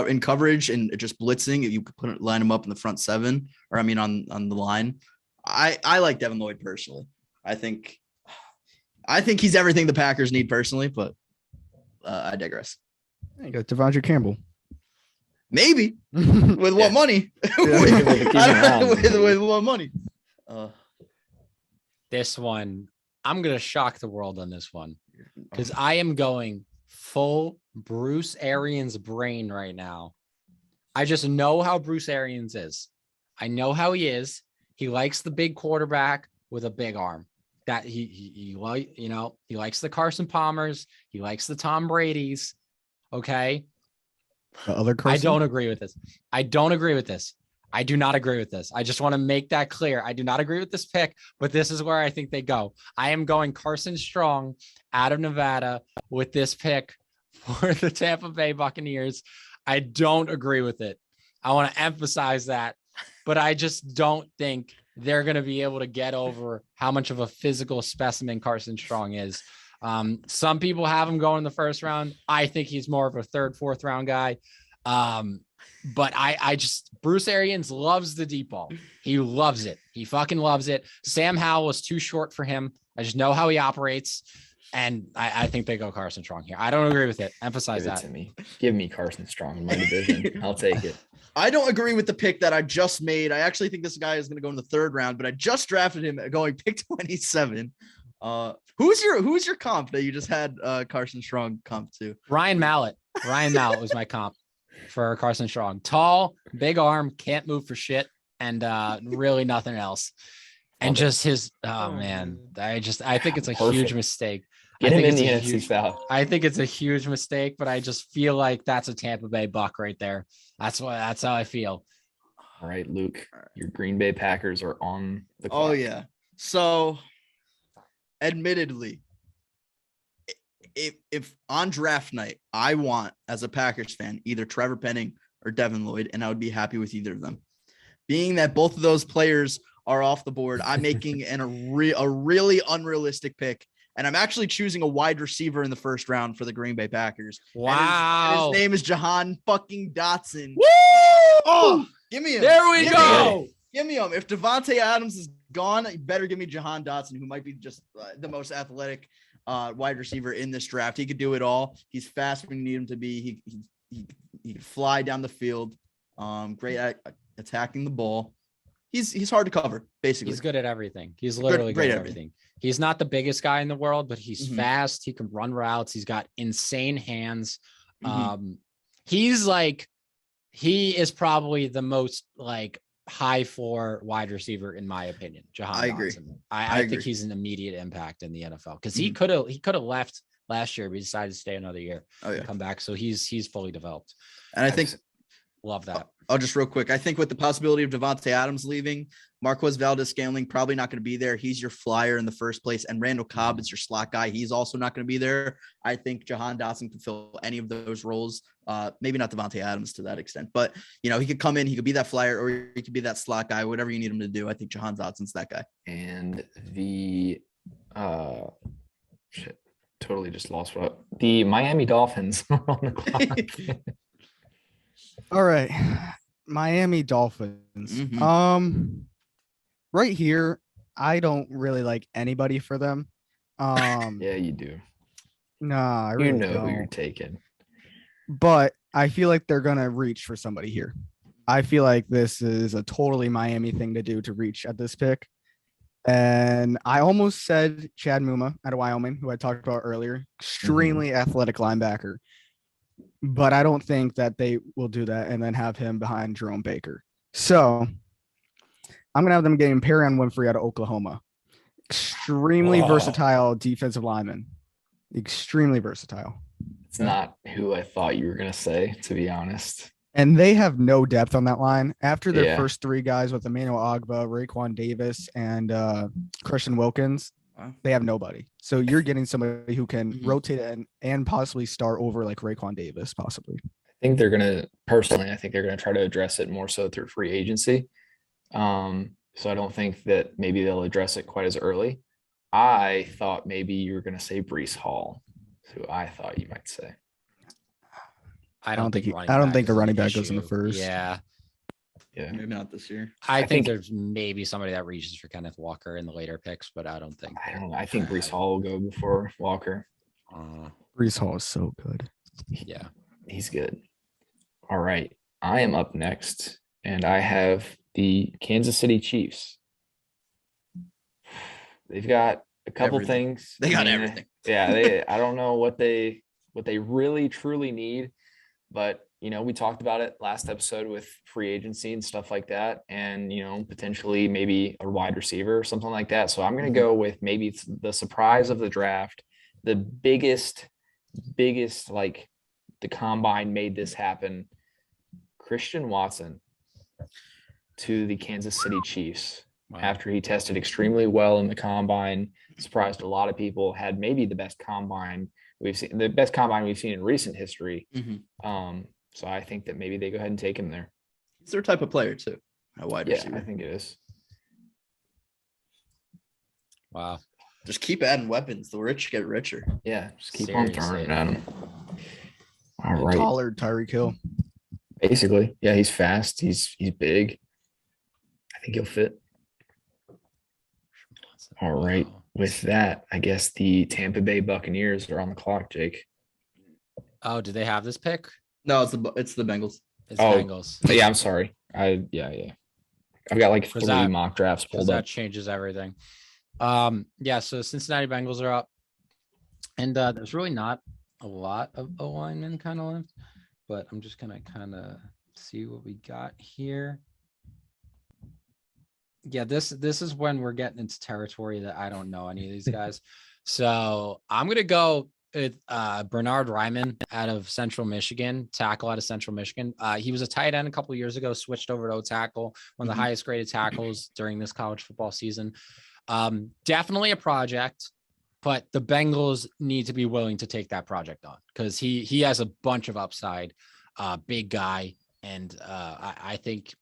in coverage and just blitzing. If you could line him up in the front seven, or I mean on the line. I like Devin Lloyd personally. I think he's everything the Packers need personally, but I digress. You got Devondre Campbell. Maybe with what money? with what money? This one, I'm gonna shock the world on this one because I am going full Bruce Arians brain right now. I just know how Bruce Arians is. I know how he is. He likes the big quarterback with a big arm. That he likes the Carson Palmers. He likes the Tom Bradys. Okay. The other Carson? I don't agree with this. I do not agree with this. I just want to make that clear. I do not agree with this pick, but this is where I think they go. I am going Carson Strong out of Nevada with this pick for the Tampa Bay Buccaneers. I don't agree with it. I want to emphasize that, but I just don't think they're going to be able to get over how much of a physical specimen Carson Strong is. Some people have him going in the first round. I think he's more of a third, fourth round guy. But I just, Bruce Arians loves the deep ball. He loves it. He fucking loves it. Sam Howell was too short for him. I just know how he operates. And I think they go Carson Strong here. I don't agree with it. Emphasize that. To me. Give me Carson Strong in my division. I'll take it. I don't agree with the pick that I just made. I actually think this guy is going to go in the third round, but I just drafted him going pick 27. Who's your comp that you just had Carson Strong comp to? Ryan Mallett. Ryan Mallett was my comp for Carson Strong. Tall, big arm, can't move for shit, and really nothing else. And just his man, I think it's a huge mistake. Get him in the NFC South. I think it's a huge mistake, but I just feel like that's a Tampa Bay Buck right there. That's how I feel. All right, Luke, your Green Bay Packers are on the clock. Oh yeah. So admittedly, if on draft night, I want, as a Packers fan, either Trevor Penning or Devin Lloyd, and I would be happy with either of them. Being that both of those players are off the board, I'm making a really unrealistic pick, and I'm actually choosing a wide receiver in the first round for the Green Bay Packers. Wow. And his name is Jahan fucking Dotson. Woo! Oh, give me him. There we go. Give me him. If Devontae Adams is gone, you better give me Jahan Dotson, who might be just the most athletic wide receiver in this draft. He could do it all. He's fast when you need him to be. He can fly down the field. Great at attacking the ball. He's hard to cover, basically. He's good at everything. He's literally great at everything. He's not the biggest guy in the world, but he's fast. He can run routes. He's got insane hands. He is probably the most high floor wide receiver in my opinion. Jahan I agree. Dotson. I think he's an immediate impact in the NFL because he could have left last year, but he decided to stay another year. Come back. So he's fully developed. And I think love that. I'll just real quick. I think with the possibility of Devontae Adams leaving, Marquez Valdez-Scantling probably not going to be there. He's your flyer in the first place. And Randall Cobb is your slot guy. He's also not going to be there. I think Jahan Dotson can fill any of those roles. Maybe not Devontae Adams to that extent, but he could come in, he could be that flyer, or he could be that slot guy, whatever you need him to do. I think Jahan Dotson's that guy. And the totally just lost what the Miami Dolphins are on the clock. All right. Miami Dolphins. Right here, I don't really like anybody for them. Yeah, you do. Nah, I really don't. Who you're taking. But I feel like they're gonna reach for somebody here. I feel like this is a totally Miami thing to do, to reach at this pick. And I almost said Chad Muma out of Wyoming, who I talked about earlier. Extremely athletic linebacker. But I don't think that they will do that and then have him behind Jerome Baker. So I'm going to have them getting Perrion Winfrey out of Oklahoma. Extremely versatile defensive lineman. Extremely versatile. It's not who I thought you were going to say, to be honest. And they have no depth on that line. After their first three guys with Emmanuel Ogbah, Raekwon Davis, and Christian Wilkins, They have nobody. So you're getting somebody who can rotate and possibly start over like Raekwon Davis, possibly. I think they're gonna try to address it more so through free agency. So I don't think that maybe they'll address it quite as early. I thought maybe you were gonna say Breece Hall, who I thought you might say. I don't think a running back goes in the first. Yeah. Maybe not this year. I think there's maybe somebody that reaches for Kenneth Walker in the later picks, but I don't think. I think Breece Hall will go before Walker. Breece Hall is so good. Yeah, he's good. All right, I am up next, and I have the Kansas City Chiefs. They've got a couple things. They got everything. Yeah, I don't know what they really truly need, but we talked about it last episode with free agency and stuff like that, and potentially maybe a wide receiver or something like that. So I'm going to go with maybe it's the surprise of the draft, the biggest like the combine made this happen. Christian Watson to the Kansas City Chiefs. Wow. After he tested extremely well in the combine, surprised a lot of people, had maybe the best combine we've seen in recent history. So I think that maybe they go ahead and take him there. He's their type of player too. A wide receiver. I think it is. Wow. Just keep adding weapons. The rich get richer. Yeah, just keep on throwing it at him. All right. Taller Tyreek Hill. Basically, yeah, he's fast. He's big. I think he'll fit. All right. With that, I guess the Tampa Bay Buccaneers are on the clock, Jake. Oh, do they have this pick? No, it's the Bengals. It's Bengals. Yeah, I'm sorry. I've got like 3 mock drafts pulled up. That changes everything. So Cincinnati Bengals are up. And there's really not a lot of O-linemen kind of left, but I'm just gonna kind of see what we got here. Yeah, this is when we're getting into territory that I don't know any of these guys. So I'm gonna go with Bernard Ryman out of Central Michigan, tackle out of Central Michigan. He was a tight end a couple of years ago, switched over to O-tackle, one of the highest graded tackles during this college football season. Definitely a project, but the Bengals need to be willing to take that project on because he has a bunch of upside, big guy. And I think,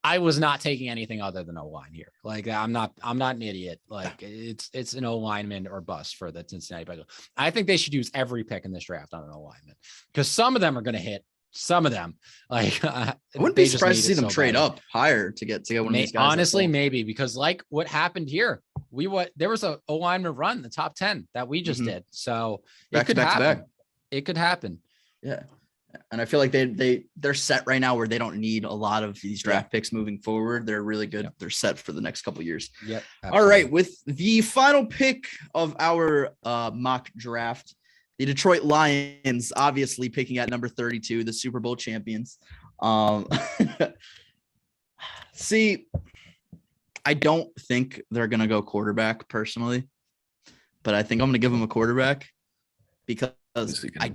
I was not taking anything other than O-line here. Like I'm not an idiot. Like it's an O-lineman or bust for the Cincinnati Bengals. I think they should use every pick in this draft on an O-lineman because some of them are going to hit. Some of them, like I wouldn't be surprised to see them trade up higher to get one of these guys. Honestly, maybe because like what happened here, there was a O-lineman run the top 10 that we just did. So it could happen. It could happen. Yeah. And I feel like they're set right now where they don't need a lot of these draft picks moving forward. They're really good. Yep. They're set for the next couple of years. Yep. Absolutely. All right. With the final pick of our mock draft, the Detroit Lions, obviously picking at number 32, the Super Bowl champions. See, I don't think they're going to go quarterback personally, but I think I'm going to give them a quarterback because I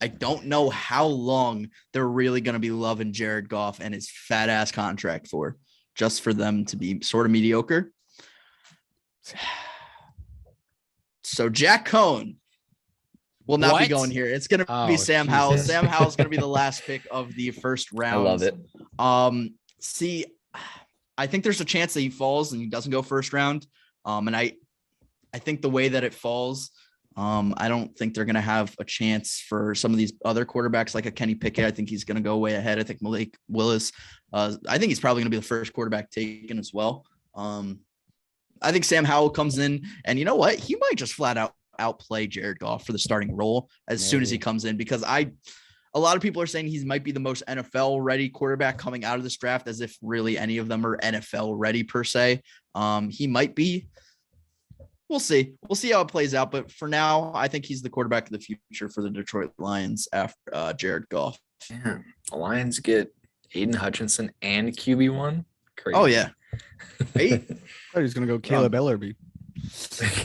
don't know how long they're really going to be loving Jared Goff and his fat ass contract for, just for them to be sort of mediocre. So Jack Cohen will not be going here. It's going to be Sam Howell. Sam Howell's going to be the last pick of the first round. I love it. See, I think there's a chance that he falls and he doesn't go first round. And I think the way that it falls, I don't think they're going to have a chance for some of these other quarterbacks like a Kenny Pickett. I think he's going to go way ahead. I think Malik Willis. I think he's probably going to be the first quarterback taken as well. I think Sam Howell comes in, and you know what? He might just flat out outplay Jared Goff for the starting role as soon as he comes in, because a lot of people are saying he might be the most NFL ready quarterback coming out of this draft, as if really any of them are NFL ready per se. He might be. We'll see. We'll see how it plays out. But for now, I think he's the quarterback of the future for the Detroit Lions after Jared Goff. Yeah. The Lions get Aiden Hutchinson and QB1. Crazy. Oh, yeah. I thought he's going to go Caleb Ellerby.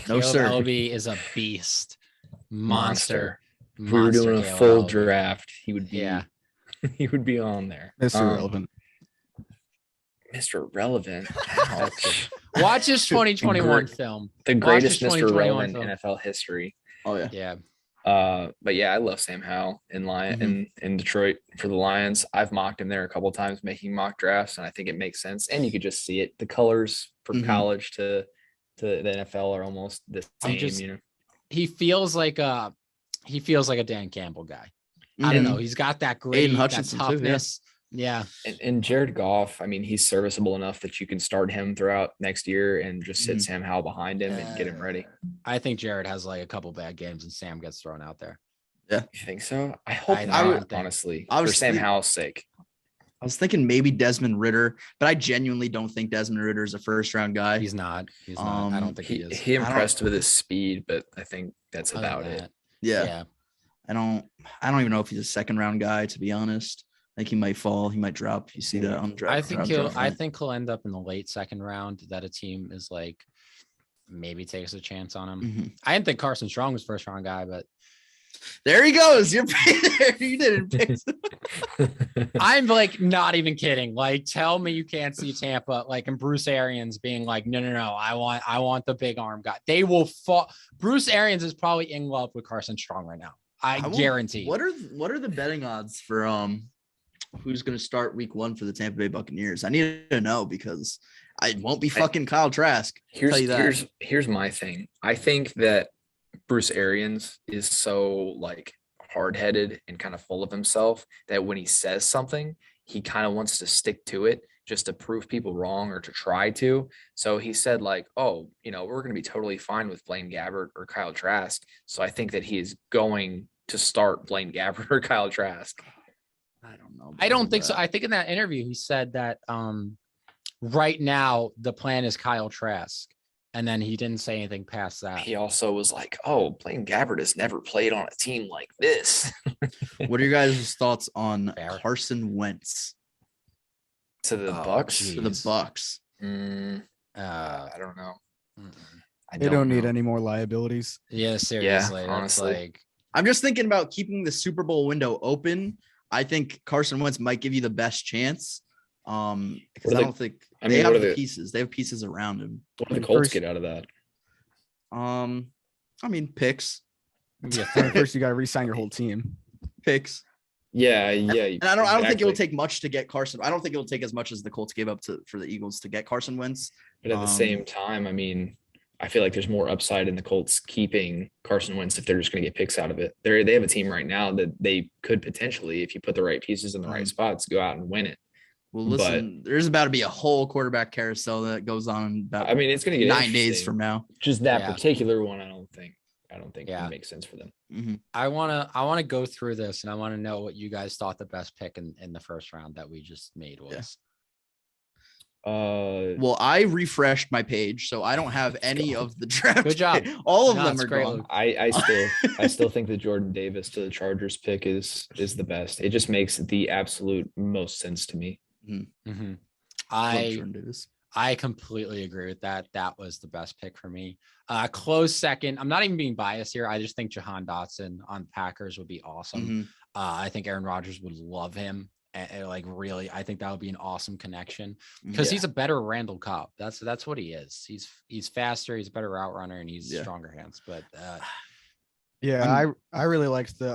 No, sir. Ellerby is a beast. Monster. If we were doing a full draft, he would be he would be on there. Mr. Relevant. Mr. Relevant. Watch his 2021 film. The greatest Mr. Relevant in NFL history. Oh yeah. Yeah. But yeah, I love Sam Howell in Detroit for the Lions. I've mocked him there a couple of times making mock drafts, and I think it makes sense. And you could just see it. The colors from college to the NFL are almost the same. He feels like a Dan Campbell guy. I don't know. He's got that great Aiden Hutchinson toughness. Too, yeah. And Jared Goff, I mean, he's serviceable enough that you can start him throughout next year and just sit Sam Howell behind him and get him ready. I think Jared has like a couple bad games and Sam gets thrown out there. Yeah. You think so? I hope not, honestly, for Sam Howell's sake. I was thinking maybe Desmond Ridder, but I genuinely don't think Desmond Ridder is a first-round guy. He's not. I don't think he is. He impressed with his speed, but I think that's about it. Yeah. I don't even know if he's a second-round guy, to be honest. I think he might fall. He might drop. You see that on the draft. I think he'll end up in the late second round. That a team is like maybe takes a chance on him. I didn't think Carson Strong was first round guy, but there he goes. You're there. You didn't pick. I'm like not even kidding. Like, tell me you can't see Tampa like and Bruce Arians being like, no. I want the big arm guy. They will fall. Bruce Arians is probably in love with Carson Strong right now. I guarantee. What are the betting odds for who's going to start week 1 for the Tampa Bay Buccaneers? I need to know because it won't be fucking Kyle Trask. Here's my thing. I think that Bruce Arians is so like hard-headed and kind of full of himself that when he says something, he kind of wants to stick to it just to prove people wrong or to try to. So he said like, oh, we're going to be totally fine with Blaine Gabbert or Kyle Trask. So I think that he is going to start Blaine Gabbert or Kyle Trask. I don't know. I don't think so. I think in that interview, he said that right now the plan is Kyle Trask. And then he didn't say anything past that. He also was like, oh, Blaine Gabbert has never played on a team like this. What are your guys' thoughts on Carson Wentz? To the Bucks? To the Bucks. I don't know. They don't need any more liabilities. Yeah, seriously. Yeah, honestly. Like, I'm just thinking about keeping the Super Bowl window open. I think Carson Wentz might give you the best chance. Because I don't think they have the pieces. They have pieces around him. What do the Colts get out of that? I mean, picks. Yeah, first you got to re-sign your whole team. Picks. Yeah. And I don't think it will take much to get Carson. I don't think it will take as much as the Colts gave up for the Eagles to get Carson Wentz. But at the same time, I mean, I feel like there's more upside in the Colts keeping Carson Wentz if they're just going to get picks out of it. They have a team right now that they could potentially, if you put the right pieces in the right spots, go out and win it. Well, listen, there's about to be a whole quarterback carousel that goes on about. I mean, it's going to get 9 days from now. Just that particular one, I don't think it makes sense for them. Mm-hmm. I want to go through this and I want to know what you guys thought the best pick in the first round that we just made was. Well, I refreshed my page, so I don't have any of the draft. Good job. All of them are gone. I still think the Jordan Davis to the Chargers pick is the best. It just makes the absolute most sense to me. Mm-hmm. I completely agree with that. That was the best pick for me. Close second. I'm not even being biased here. I just think Jahan Dotson on the Packers would be awesome. Mm-hmm. I think Aaron Rodgers would love him. And like really, I think that would be an awesome connection because he's a better Randall Cobb. That's what he is. He's faster. He's a better route runner, and he's stronger hands. But I really liked the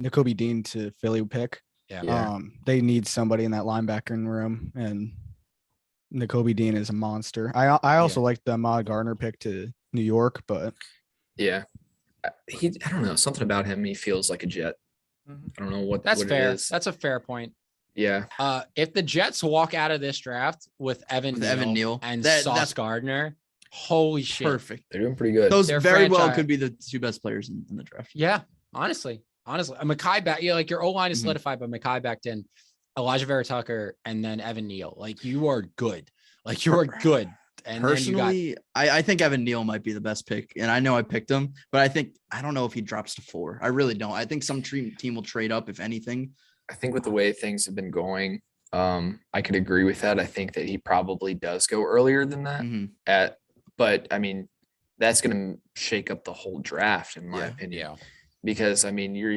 Nakobe Dean to Philly pick. Yeah. They need somebody in that linebacker room, and Nakobe Dean is a monster. I also like the Ahmad Gardner pick to New York, but I don't know, something about him. He feels like a Jet. I don't know what that's what fair. It is. That's a fair point. Yeah. If the Jets walk out of this draft with Evan Neal and Sauce Gardner, holy shit. Perfect. They're doing pretty good. Those very well could be the two best players in the draft. Yeah. Honestly. Mekhi back, like your O-line is solidified, but Mekhi backed in, Elijah Vera Tucker, and then Evan Neal. Like you are good. And personally, I think Evan Neal might be the best pick, and I know I picked him, but I don't know if he drops to 4. I really don't. I think some team will trade up if anything. I think with the way things have been going, I could agree with that. I think that he probably does go earlier than that. But I mean, that's going to shake up the whole draft, in my opinion. Yeah. Because I mean, you're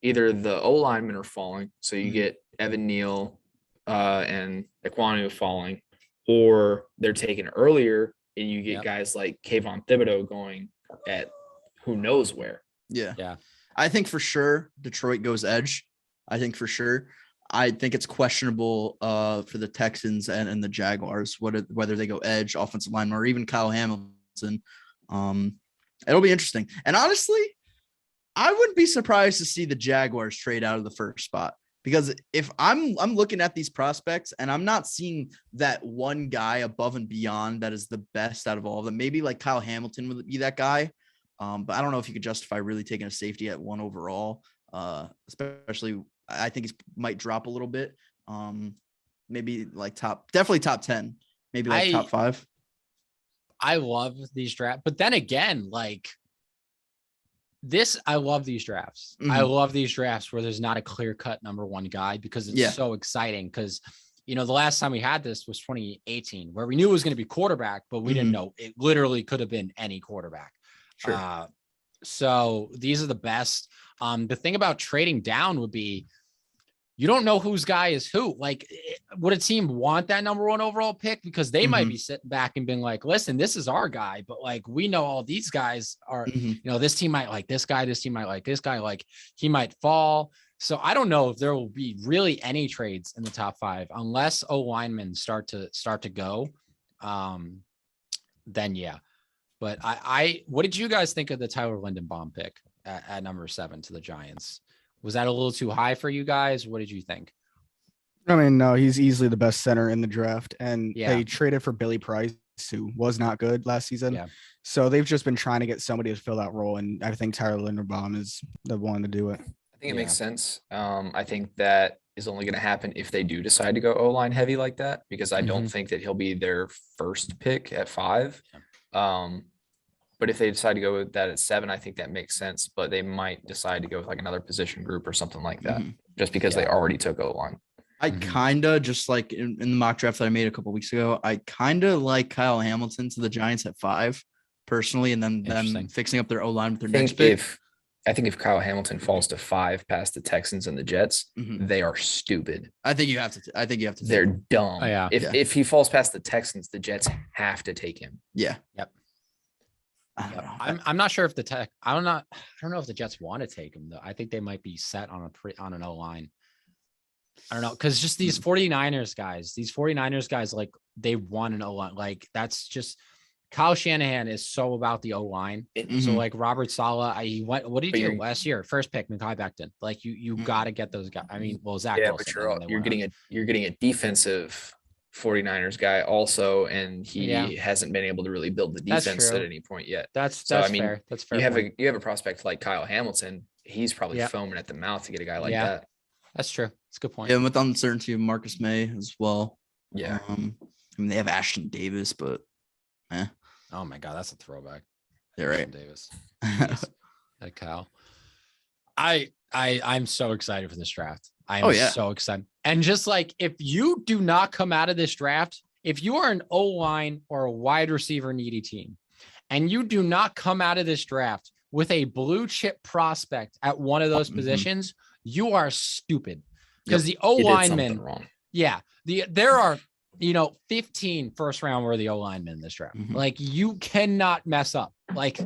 either the O linemen are falling, so you get Evan Neal and Ekwonu falling, or they're taken earlier and you get guys like Kayvon Thibodeau going at who knows where. Yeah. I think for sure Detroit goes edge. I think for sure. I think it's questionable for the Texans and the Jaguars, whether they go edge, offensive line, or even Kyle Hamilton. It'll be interesting. And honestly, I wouldn't be surprised to see the Jaguars trade out of the first spot, because if I'm looking at these prospects and I'm not seeing that one guy above and beyond that is the best out of all of them, maybe like Kyle Hamilton would be that guy. But I don't know if you could justify really taking a safety at 1 overall, especially I think he might drop a little bit. Maybe like definitely top 10, maybe like top 5. I love these drafts, but then again, like this, I love these drafts. Mm-hmm. I love these drafts where there's not a clear cut number 1 guy, because it's so exciting. Because, the last time we had this was 2018, where we knew it was going to be quarterback, but we didn't know it literally could have been any quarterback. Sure. So these are the best. The thing about trading down would be, you don't know whose guy is who. Like, would a team want that number 1 overall pick? Because they might be sitting back and being like, listen, this is our guy, but like, we know all these guys are, this team might like this guy. This team might like this guy. Like, he might fall. So I don't know if there will be really any trades in the top 5 unless O linemen start to go. Then yeah. But what did you guys think of the Tyler Lindenbaum pick at number 7 to the Giants? Was that a little too high for you guys? What did you think? I mean, no, he's easily the best center in the draft. And they traded for Billy Price, who was not good last season. Yeah. So they've just been trying to get somebody to fill that role. And I think Tyler Linderbaum is the one to do it. I think it makes sense. I think that is only going to happen if they do decide to go O-line heavy like that, because I don't think that he'll be their first pick at 5. But if they decide to go with that at 7, I think that makes sense. But they might decide to go with like another position group or something like that, just because they already took O-line. I kind of just like in the mock draft that I made a couple weeks ago, I kind of like Kyle Hamilton to the Giants at 5 personally, and then them fixing up their O-line with their next pick. I think if Kyle Hamilton falls to 5 past the Texans and the Jets, they are stupid. I think you have to. They're dumb. If he falls past the Texans, the Jets have to take him. Yeah. Yep. I'm not sure if I don't know if the Jets want to take him though. I think they might be set on an O-line. I don't know, because just these 49ers guys, like they want an O-line. Like that's just Kyle Shanahan is so about the O-line. So like Robert Saleh, what did you do last year? First pick, Mekhi Becton. Like you got to get those guys. I mean, well, Zach Wilson. But you're getting a defensive 49ers guy also, and he hasn't been able to really build the defense at any point yet. That's fair. That's fair. You have a prospect like Kyle Hamilton. He's probably foaming at the mouth to get a guy like that. That's true. That's a good point. Yeah, and with uncertainty of Marcus May as well. Yeah. I mean, they have Ashton Davis, but oh my God, that's a throwback. They're right. Davis. That Kyle. I'm so excited for this draft. I'm so excited. And just like, if you do not come out of this draft, if you are an O-line or a wide receiver needy team, and you do not come out of this draft with a blue chip prospect at one of those positions, you are stupid. Because the O-linemen, there are 15 first round worthy O-linemen in this draft. Like, you cannot mess up. Like,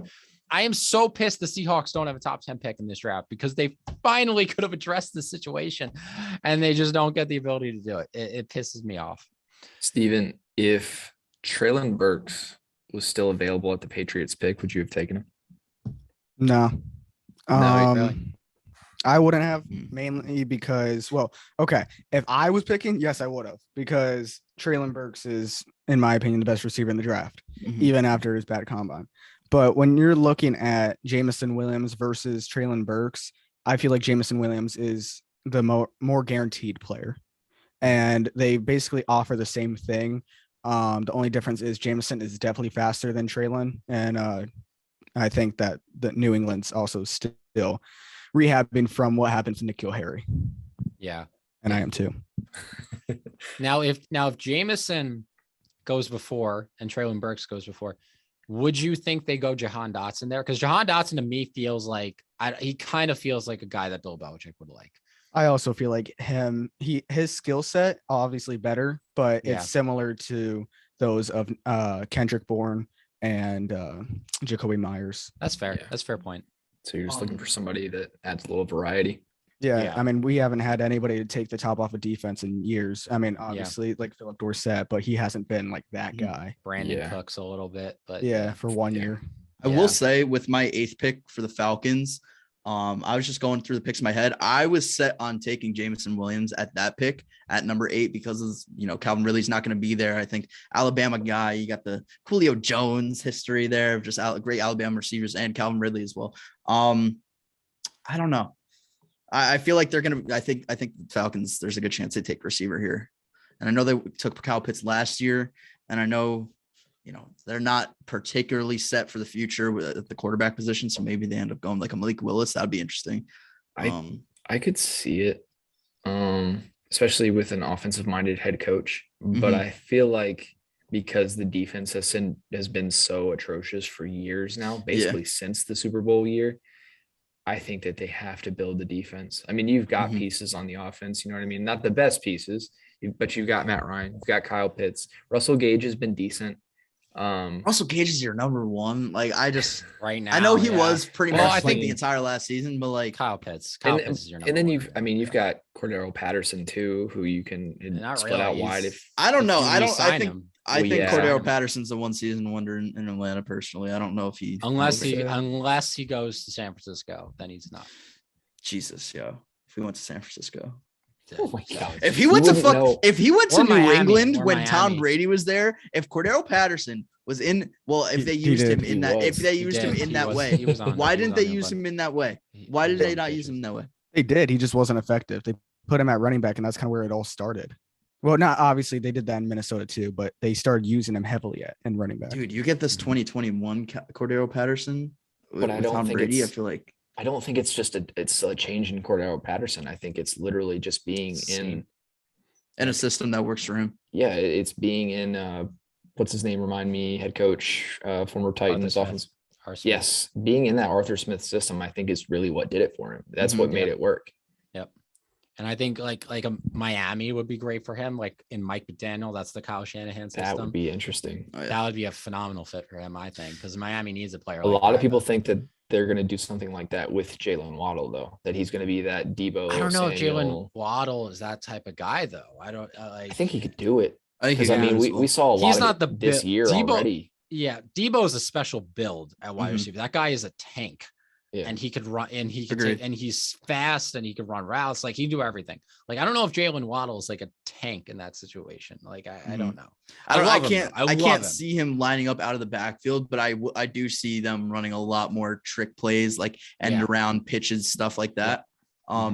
I am so pissed the Seahawks don't have a top 10 pick in this draft, because they finally could have addressed the situation and they just don't get the ability to do it. It pisses me off. Steven, if Treylon Burks was still available at the Patriots pick, would you have taken him? No. Really? I wouldn't have, mainly because, if I was picking, yes, I would have, because Treylon Burks is, in my opinion, the best receiver in the draft, even after his bad combine. But when you're looking at Jameson Williams versus Treylon Burks, I feel like Jameson Williams is the more guaranteed player, and they basically offer the same thing. The only difference is Jameson is definitely faster than Treylon, and I think that the New England's also still rehabbing from what happened to N'Keal Harry. Yeah, and I am too. Now, if Jameson goes before and Treylon Burks goes before, would you think they go Jahan Dotson there? Because Jahan Dotson to me feels like he kind of feels like a guy that Bill Belichick would like. I also feel like his skill set obviously better, but it's similar to those of Kendrick Bourne and Jacoby Myers. That's fair. Yeah. That's a fair point. So you're just looking for somebody that adds a little variety. Yeah, I mean, we haven't had anybody to take the top off of defense in years. I mean, obviously, like Philip Dorsett, but he hasn't been like that guy. Brandon Cooks a little bit, but for 1 year. I will say with my 8th pick for the Falcons, I was just going through the picks in my head. I was set on taking Jameson Williams at that pick at number 8 because of, Calvin Ridley's not going to be there. I think Alabama guy, you got the Julio Jones history there of just great Alabama receivers and Calvin Ridley as well. I don't know. I feel like they're going to, I think the Falcons, there's a good chance they take receiver here. And I know they took Kyle Pitts last year, and I know, they're not particularly set for the future at the quarterback position. So maybe they end up going like a Malik Willis. That'd be interesting. I could see it, especially with an offensive minded head coach. But I feel like because the defense has been so atrocious for years now, basically since the Super Bowl year, I think that they have to build the defense. I mean, you've got pieces on the offense, you know what I mean? Not the best pieces, but you've got Matt Ryan, you've got Kyle Pitts. Russell Gage has been decent. Russell Gage is your number one. Like, I just right now, I know he was pretty much I think the entire last season, but like Kyle Pitts is your number and then one. You've got Cordero Patterson too, who you can split out wide. I don't know. I think Yeah. Cordero Patterson's a one season wonder in Atlanta. Personally, I don't know if unless he goes to San Francisco, then he's not. Jesus, if we went to San Francisco. Oh my God. If he went to New England when Miami. Tom Brady was there, if Cordero Patterson was in, if they used him in that way, why didn't they use him in that way? Why did they not use him that way? They did. He just wasn't effective. They put him at running back, and that's kind of where it all started. Well, not obviously they did that in Minnesota too, but they started using him heavily in running back. Dude, you get this 2021 Cordero Patterson with Tom Brady. I feel like. I don't think it's just it's a change in Cordero Patterson. I think it's literally just being in a system that works for him. Yeah, it's being in what's his name? Remind me, head coach, former Titans offense. Yes, being in that Arthur Smith system, I think is really what did it for him. That's what made it work. Yep. And I think like a Miami would be great for him, like in Mike McDaniel. That's the Kyle Shanahan system. That would be interesting. That would be a phenomenal fit for him, I think, because Miami needs a player. A lot of people think that they're going to do something like that with Jalen Waddle, though, that he's going to be that Debo. I don't know if Jalen Waddle is that type of guy, though. I think he could do it. Because we saw a lot of this year already. Yeah, Debo is a special build at wide receiver. That guy is a tank. Yeah. And he could run, and he could take, and he's fast, and he could run routes. Like, he can do everything. Like, I don't know if Jalen Waddle is like a tank in that situation. Like, I don't know. I can't see him lining up out of the backfield, but I do see them running a lot more trick plays, like end around pitches, stuff like that.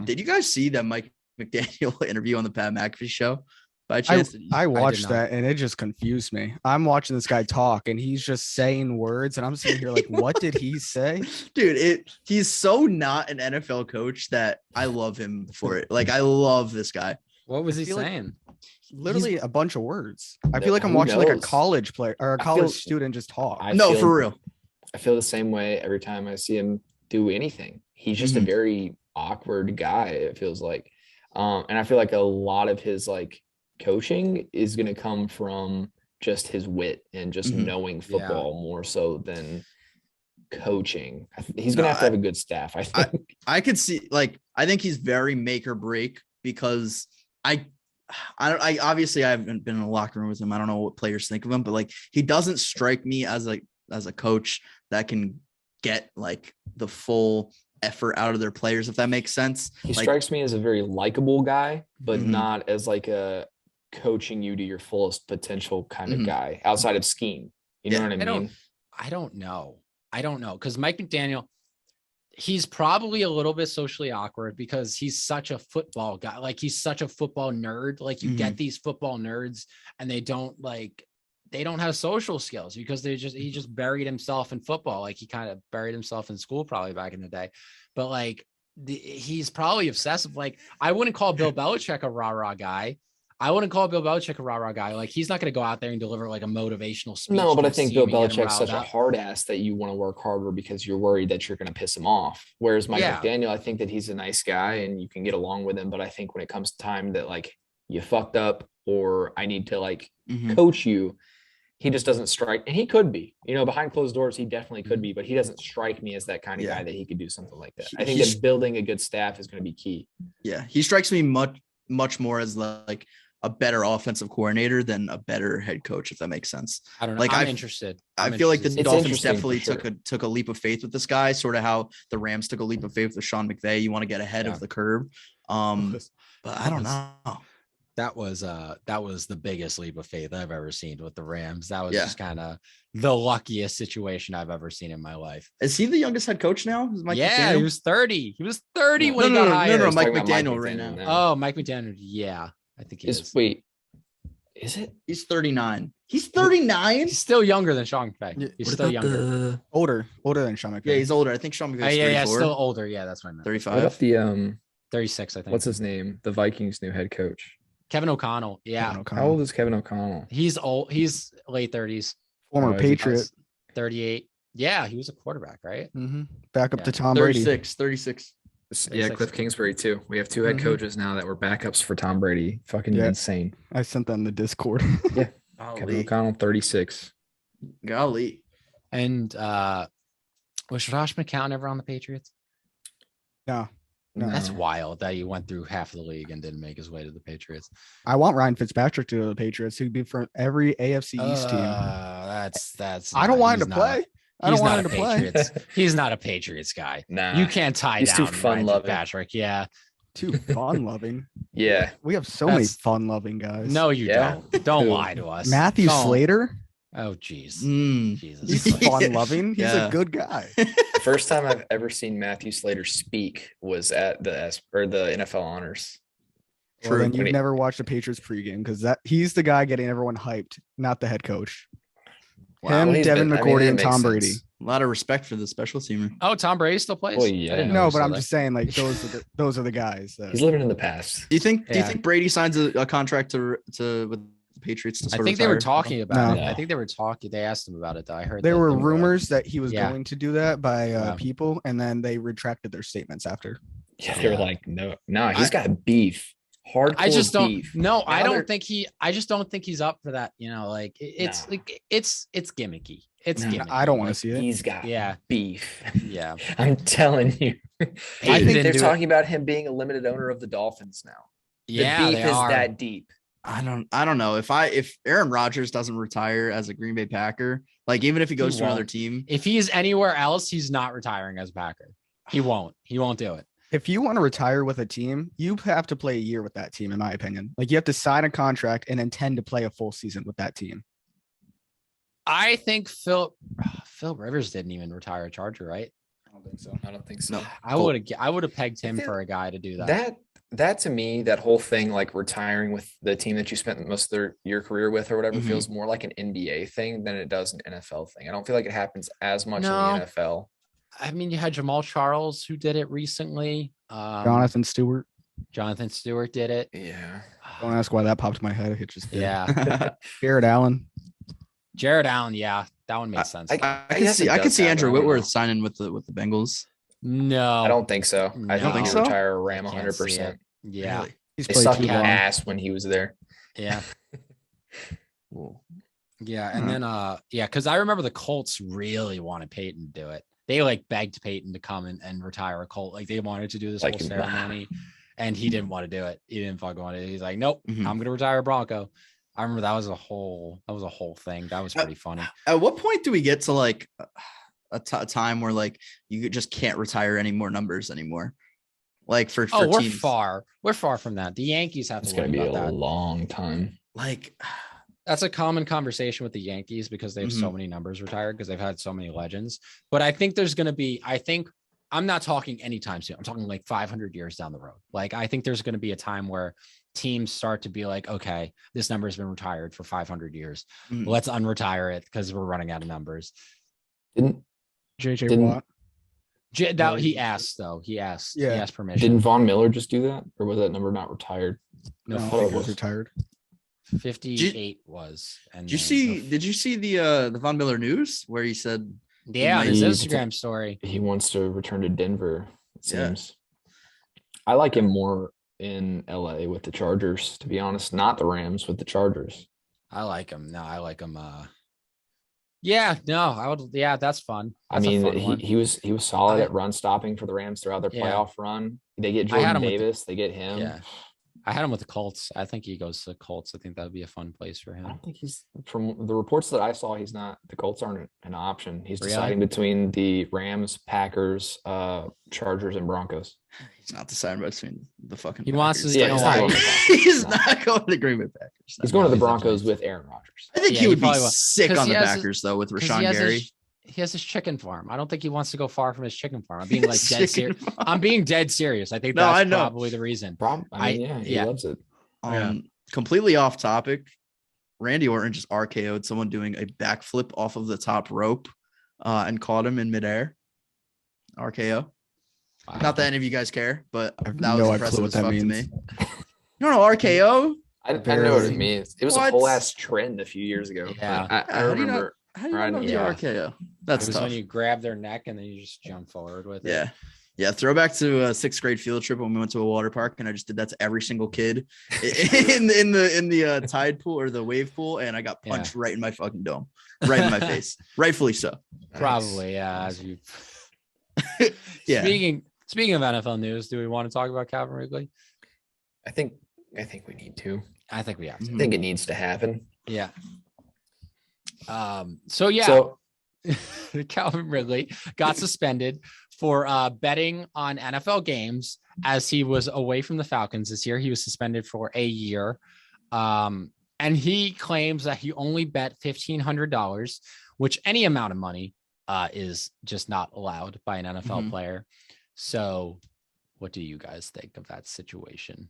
Did you guys see that Mike McDaniel interview on the Pat McAfee show? By chance, I watched that and it just confused me. I'm watching this guy talk and he's just saying words and I'm sitting here like, what did he say? Dude, he's so not an NFL coach that I love him for it. Like, I love this guy. What was he saying? Literally a bunch of words. I feel like I'm watching like a college player or a college student just talk. For real. I feel the same way every time I see him do anything. He's just a very awkward guy, it feels like. And I feel like a lot of his like coaching is going to come from just his wit and just knowing football more so than coaching. He's going to have a good staff. I think I could see, like, I think he's very make or break because I obviously I haven't been in a locker room with him. I don't know what players think of him, but like, he doesn't strike me as a coach that can get like the full effort out of their players, if that makes sense. He strikes me as a very likable guy, but not as like a coaching you to your fullest potential kind of guy outside of scheme. You know what I mean? I don't know. Because Mike McDaniel, he's probably a little bit socially awkward because he's such a football guy. Like, he's such a football nerd. Like, you get these football nerds and they don't have social skills because he just buried himself in football. Like, he kind of buried himself in school probably back in the day, but like he's probably obsessive. Like, I wouldn't call Bill Belichick a rah-rah guy. I wouldn't call Bill Belichick a rah-rah guy. Like, he's not going to go out there and deliver like a motivational speech. No, but to I his think team Bill and get them Belichick's such riled a up. hard ass that you want to work harder because you're worried that you're going to piss him off. Whereas Mike McDaniel, I think that he's a nice guy and you can get along with him. But I think when it comes to time that like you fucked up or I need to like coach you, he just doesn't strike. And he could be, behind closed doors, he definitely could be, but he doesn't strike me as that kind of guy that he could do something like that. I think that building a good staff is going to be key. Yeah. He strikes me much more as like a better offensive coordinator than a better head coach, if that makes sense. I don't know. Like, I'm interested. I feel like the Dolphins definitely took a leap of faith with this guy, sort of how the Rams took a leap of faith with Sean McVay. You want to get ahead of the curve. But I don't know. That was the biggest leap of faith I've ever seen with the Rams. That was just kind of the luckiest situation I've ever seen in my life. Is he the youngest head coach now? Mike McDaniel? He was 30. He was 30 when he got hired. No, Mike McDaniel right now. Oh, Mike McDaniel. Yeah, I think he is. Wait, is it? He's 39. He's 39. He's still younger than Sean McVay. He's still younger. Older than Sean McVay. Yeah, he's older. I think Sean McVay. Yeah, still older. Yeah, that's what I meant. 35. What about the 36? I think. What's his name? The Vikings' new head coach. Kevin O'Connell. Yeah. Kevin O'Connell. How old is Kevin O'Connell? He's old. He's late 30s. Former Patriot. 38. Yeah, he was a quarterback, right? Back up to Tom Brady. 36. Yeah, Cliff Kingsbury too. We have two head coaches now that were backups for Tom Brady. Fucking insane. I sent that in the Discord. Yeah. Kevin O'Connell, 36. Golly. And was Josh McCown ever on the Patriots? No. That's wild that he went through half of the league and didn't make his way to the Patriots. I want Ryan Fitzpatrick to go to the Patriots. He'd be from every AFC East team. That's. I don't want him to play. I don't want him to play. He's not a Patriots guy. Nah, you can't tie he's down too fun-loving. Patrick. Yeah, too fun-loving. Yeah, we have so many fun-loving guys. No, you don't. Don't lie to us. Matthew Slater. Oh, geez. Jesus. He's fun-loving. He's a good guy. First time I've ever seen Matthew Slater speak was at the NFL honors. Well, then you've never watched the Patriots pregame because he's the guy getting everyone hyped, not the head coach. Wow. Him, Devin McCourty, and Tom Brady. A lot of respect for the special teamer. Oh, Tom Brady still plays? Well, yeah. No, but I'm just saying, like those are the guys. He's living in the past. Do you think Brady signs a contract with the Patriots to sort I think they were talking about it. I think they were talking. They asked him about it. Though. I heard there were rumors that he was going to do that by people, and then they retracted their statements after. Yeah, they were like, no, he's got beef. Hardcore I just don't. beef. No, I don't think he. I just don't think he's up for that. It's gimmicky. It's gimmicky. I don't want to see it. He's got beef. Yeah, I'm telling you. I think they're talking about him being a limited owner of the Dolphins now. Yeah, the beef is that deep. I don't know if Aaron Rodgers doesn't retire as a Green Bay Packer, like even if he goes to another team, if he's anywhere else, he's not retiring as a Packer. He won't do it. If you want to retire with a team, you have to play a year with that team, in my opinion. Like you have to sign a contract and intend to play a full season with that team. I think Phil Rivers didn't even retire a Charger, right? I don't think so. No. I would have pegged him for a guy to do that. That to me, that whole thing, like retiring with the team that you spent most of your career with or whatever, feels more like an NBA thing than it does an NFL thing. I don't feel like it happens as much in the NFL. I mean, you had Jamal Charles who did it recently. Jonathan Stewart did it. Yeah. Don't ask why that popped in my head. It just did. Yeah. Jared Allen. Yeah, that one makes sense. I can see Andrew Whitworth signing with the Bengals. No, I don't think so. No. I think think he'll so? retire a Ram 100%. Yeah, Really? He's They played sucked too long. ass when he was there. yeah. Yeah, and then because I remember the Colts really wanted Peyton to do it. They like begged Peyton to come and retire a Colt. Like they wanted to do this whole ceremony, and he didn't want to do it. He didn't fucking want to. He's like, nope, I'm gonna retire a Bronco. I remember that was a whole thing. That was pretty funny. At what point do we get to like a time where like you just can't retire any more numbers anymore? Like for we're teams. We're far from that. The Yankees have to. It's going to be a long time. Like that's a common conversation with the Yankees because they have so many numbers retired because they've had so many legends. But I think there's going to be. I'm not talking anytime soon. I'm talking like 500 years down the road. Like I think there's going to be a time where teams start to be like, okay, this number has been retired for 500 years. Let's unretire it because we're running out of numbers. JJ Watt. He asked though. He asked permission. Didn't Von Miller just do that, or was that number not retired? No, I think it was retired. 58 was. And did you see the Von Miller news where he said on his Instagram story he wants to return to Denver, it seems. I like him more in LA with the Chargers, to be honest, not the Rams, with the Chargers. I like him. No, I like him. I would. Yeah, that's fun. That's he was solid at run stopping for the Rams throughout their playoff run. They get Jordan Davis. They get him. Yeah. I had him with the Colts. I think he goes to the Colts. I think that would be a fun place for him. I don't think from the reports that I saw, he's not. The Colts aren't an option. He's deciding between the Rams, Packers, Chargers, and Broncos. He's not deciding between the fucking. He wants to. He's not going to Green Bay Packers. He's going to the Broncos with Aaron Rodgers. I think he would be sick on the Packers though with Rashawn Gary. He has his chicken farm. I don't think he wants to go far from his chicken farm. I'm being like dead serious. I'm being dead serious. I think that's probably the reason. He loves it. Completely off topic. Randy Orton just RKO'd someone doing a backflip off of the top rope and caught him in midair. RKO. Wow. Not that any of you guys care, but that was impressive as fuck to me. You don't know RKO? I know what it means. It was a whole ass trend a few years ago. Yeah. I remember. How do you know the RKO? That's tough. When you grab their neck and then you just jump forward with it. Yeah. Throwback to a 6th grade field trip when we went to a water park, and I just did that to every single kid in the tide pool or the wave pool, and I got punched right in my fucking dome, right in my face. Rightfully so. Probably, yeah. As you. Speaking of NFL news, do we want to talk about Calvin Ridley? I think we need to. I think we have to. I think it needs to happen. Yeah. Calvin Ridley got suspended for betting on NFL games as he was away from the Falcons this year. He was suspended for a year. And he claims that he only bet $1,500, which any amount of money is just not allowed by an NFL player. So what do you guys think of that situation?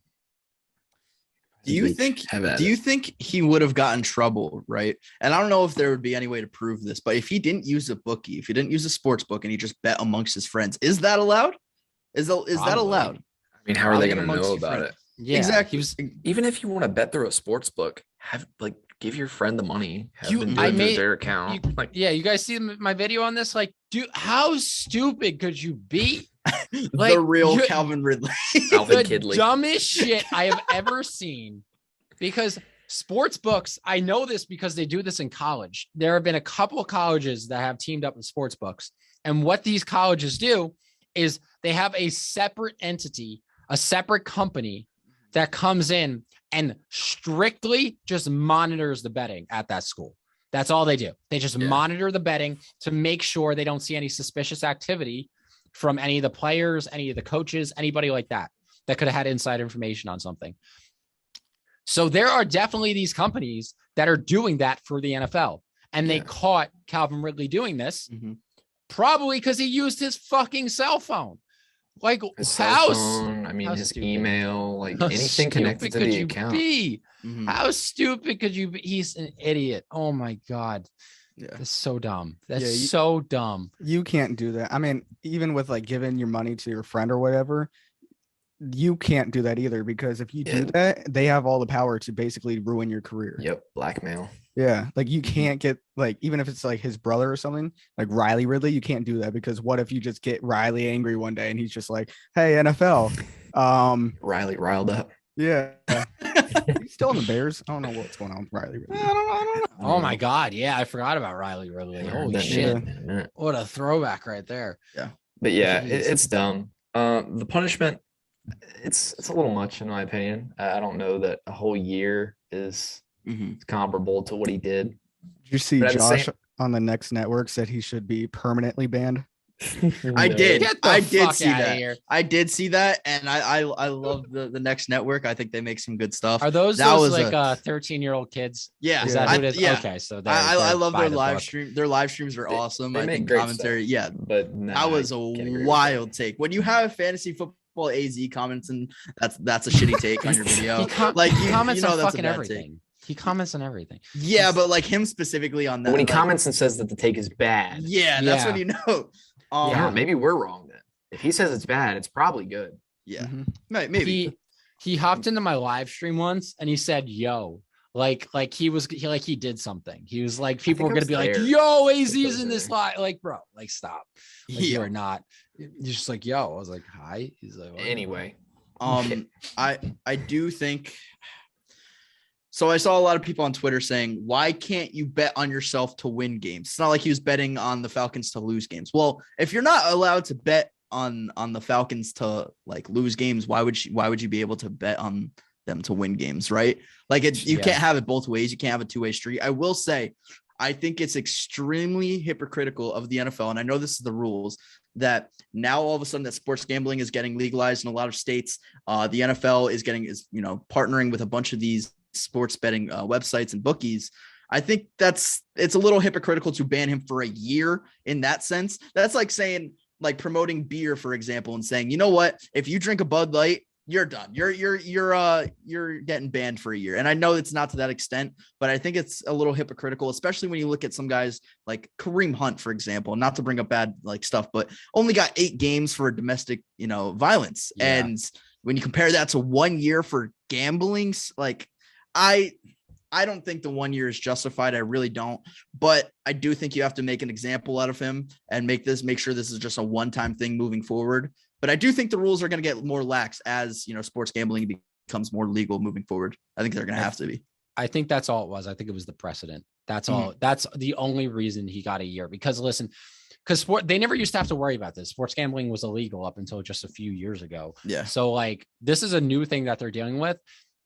Do you think he would have gotten trouble, right? And I don't know if there would be any way to prove this, but if he didn't use a bookie, if he didn't use a sports book and he just bet amongst his friends, is that allowed? Is that allowed? I mean, how are they going to know about it? Yeah, exactly. Even if you want to bet through a sports book, give your friend the money. Their account. You guys see my video on this? Like, dude, how stupid could you be? The real Calvin Ridley. The dumbest shit I have ever seen. Because sports books, I know this because they do this in college. There have been a couple of colleges that have teamed up with sports books. And what these colleges do is they have a separate entity, a separate company that comes in and strictly just monitors the betting at that school. That's all they do. They just monitor the betting to make sure they don't see any suspicious activity from any of the players, any of the coaches, anybody like that could have had inside information on something. So there are definitely these companies that are doing that for the NFL. And they caught Calvin Ridley doing this probably because he used his fucking cell phone. Like his email, like anything connected to the account. How stupid could you be? He's an idiot. Oh my God. Yeah. That's so dumb. That's so dumb. You can't do that. I mean, even with like giving your money to your friend or whatever, you can't do that either, because if you do that, they have all the power to basically ruin your career. Yep. Blackmail. Yeah. Like you can't get like, even if it's like his brother or something like Riley Ridley, you can't do that, because what if you just get Riley angry one day and he's just like, hey, NFL, Riley riled up. Yeah. He's still in the Bears. I don't know what's going on with Riley Ridley. I don't know. Oh my God. Yeah. I forgot about Riley Ridley. Holy shit. What a throwback right there. Yeah. But yeah, it's dumb. The punishment, it's a little much in my opinion. I don't know that a whole year is comparable to what he did. Did you see Josh on the Next Network said he should be permanently banned? I did see that, and I love the Next Network. I think they make some good stuff. Are those like 13-year-old kids? Yeah. Is that who it is? Yeah. Okay, so I love their live stream. Their live streams are awesome. They I make think great commentary. stuff, yeah, but that was a wild take. When you have fantasy football AZ comments, and that's a shitty take on your video. He comments on fucking everything. He comments on everything. Yeah, but like him specifically on that. When he comments and says that the take is bad. Yeah, that's when you know. Maybe we're wrong then. If he says it's bad, it's probably good. Yeah, maybe. He hopped into my live stream once and he said, "Yo." Like he did something. He was like, people were gonna be like, "Yo, AZ's in this live." Like, bro, like stop. Like, you are not. You're just like, "Yo." I was like, "Hi." He's like, anyway. I do think. So I saw a lot of people on Twitter saying, "Why can't you bet on yourself to win games?" It's not like he was betting on the Falcons to lose games. Well, if you're not allowed to bet on the Falcons to like lose games, why would you be able to bet on them to win games, right? Like you can't have it both ways. You can't have a two-way street. I will say, I think it's extremely hypocritical of the NFL, and I know this is the rules, that now all of a sudden that sports gambling is getting legalized in a lot of states. The NFL is partnering with a bunch of these sports betting websites and bookies. I think it's a little hypocritical to ban him for a year in that sense. That's like saying, like promoting beer, for example, and saying, you know what, if you drink a Bud Light, you're done. You're getting banned for a year. And I know it's not to that extent, but I think it's a little hypocritical, especially when you look at some guys like Kareem Hunt, for example, not to bring up bad like stuff, but only got 8 games for domestic, violence. Yeah. And when you compare that to 1 year for gambling, like I don't think the 1 year is justified. I really don't. But I do think you have to make an example out of him and make sure this is just a one-time thing moving forward. But I do think the rules are going to get more lax as, sports gambling becomes more legal moving forward. I think they're going to have to be. I think that's all it was. I think it was the precedent. That's all. That's the only reason he got a year. Because listen, they never used to have to worry about this. Sports gambling was illegal up until just a few years ago. Yeah. So like, this is a new thing that they're dealing with.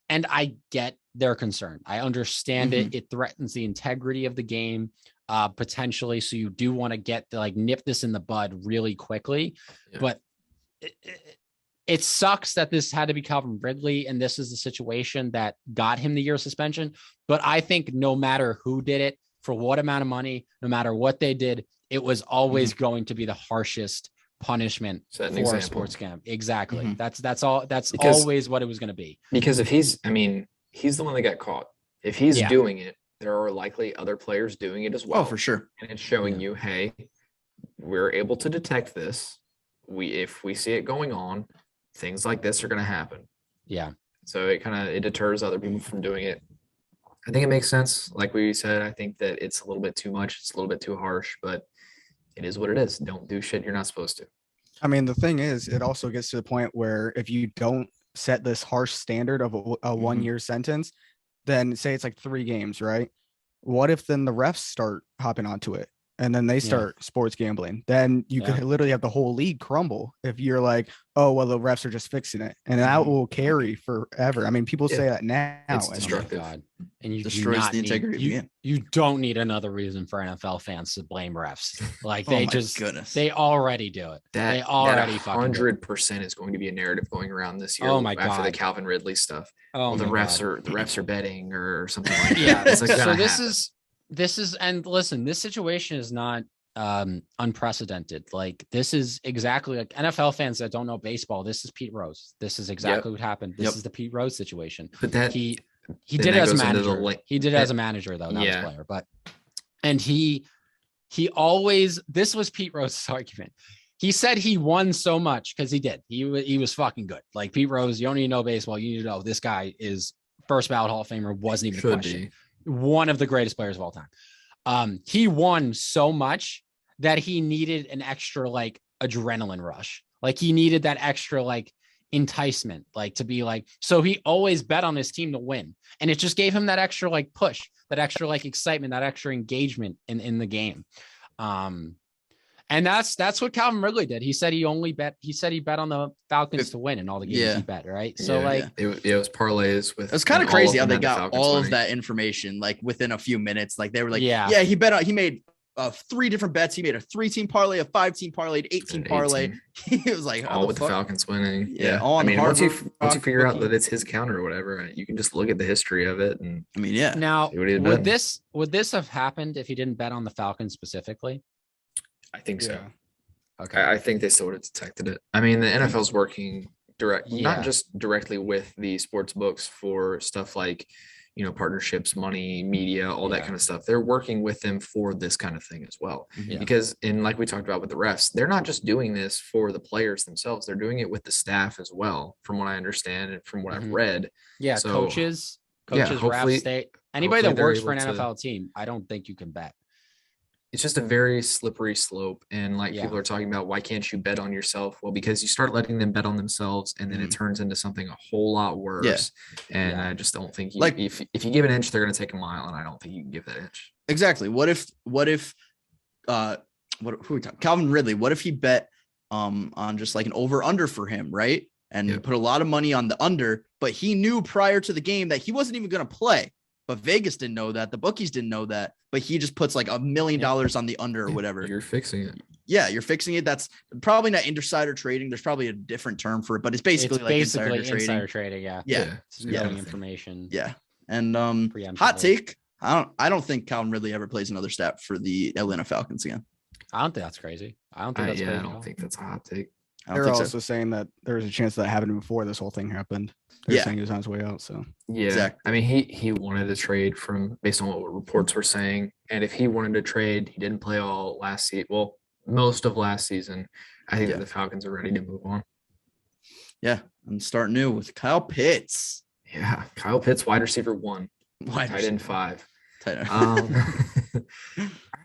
And I get their concern. I understand it. It threatens the integrity of the game, potentially. So you do want to get nip this in the bud really quickly. Yeah. But it sucks that this had to be Calvin Ridley, and this is the situation that got him the year suspension. But I think no matter who did it, for what amount of money, no matter what they did, it was always going to be the harshest punishment for a sports scam. Exactly. That's all. That's always what it was going to be. Because if he's the one that got caught. If he's doing it, there are likely other players doing it as well. Oh, for sure. And it's showing you, hey, we're able to detect this. If we see it going on, things like this are going to happen. Yeah. So it deters other people from doing it. I think it makes sense. Like we said, I think that it's a little bit too much. It's a little bit too harsh, but it is what it is. Don't do shit you're not supposed to. I mean, the thing is, it also gets to the point where if you don't set this harsh standard of a 1 year sentence, then say it's like 3 games, right? What if then the refs start hopping onto it? And then they start sports gambling, then you could literally have the whole league crumble if you're like, oh, well, the refs are just fixing it. And that will carry forever. I mean, people say that now. It's destructive. And you destroys the integrity of the game. You don't need another reason for NFL fans to blame refs. Like they they already do it. They already 100% is going to be a narrative going around this year. After the Calvin Ridley stuff. The refs are betting or something like that. Yeah. It's like, so this is, and listen, this situation is not unprecedented. Like this is exactly like NFL fans that don't know baseball. This is Pete Rose. This is exactly what happened. This is the Pete Rose situation. But that he did it as a manager. He did it as a manager though, not as a player. But and he always, this was Pete Rose's argument. He said he won so much because he did. He was fucking good. Like Pete Rose, you don't need to know baseball. You need to know this guy is first ballot Hall of Famer. Wasn't even a question. One of the greatest players of all time. He won so much that he needed an extra like adrenaline rush. Like he needed that extra like enticement, like to be like, so he always bet on his team to win. And it just gave him that extra like push, that extra like excitement, that extra engagement in the game. And that's what Calvin Ridley did. He said he bet on the Falcons to win in all the games he bet, right? So it was parlays with. It's kind of crazy how they got all of that information like within a few minutes. Like they were like, he made 3 different bets. He made a 3-team parlay, a 5-team parlay, an 8-team parlay. He was like, all with the Falcons winning. Yeah. I mean, once you figure out that it's his counter or whatever, you can just look at the history of it. And I mean, Now, would this have happened if he didn't bet on the Falcons specifically? I think so. Okay. I think they still would have detected it. I mean, the NFL's working not just directly with the sports books for stuff like, partnerships, money, media, all that kind of stuff. They're working with them for this kind of thing as well. Because like we talked about with the refs, they're not just doing this for the players themselves. They're doing it with the staff as well, from what I understand and from what I've read. Yeah. So, coaches, refs, anybody that works for an NFL team, I don't think you can bet. It's just a very slippery slope. And like people are talking about, why can't you bet on yourself? Well, because you start letting them bet on themselves and then it turns into something a whole lot worse. And I just don't think if you give an inch, they're going to take a mile. And I don't think you can give that inch. Exactly. Who are we talking? Calvin Ridley. What if he bet on just like an over under for him, right? And put a lot of money on the under, but he knew prior to the game that he wasn't even going to play. But Vegas didn't know that. The bookies didn't know that. But he just puts like $1 million on the under or whatever. You're fixing it. Yeah, you're fixing it. That's probably not insider trading. There's probably a different term for it, but it's basically insider trading. Yeah. Information. Yeah. And hot take. I don't think Calvin Ridley ever plays another snap for the Atlanta Falcons again. I don't think that's crazy. I don't think that's a hot take. They're also saying that there was a chance that happened before this whole thing happened. They're saying he was on his way out. So exactly. I mean, he wanted to trade based on what reports were saying. And if he wanted to trade, he didn't play all last season. Well, most of last season. I think that the Falcons are ready to move on. Yeah, and start new with Kyle Pitts. Yeah, Kyle Pitts, wide receiver 1, tight end 5.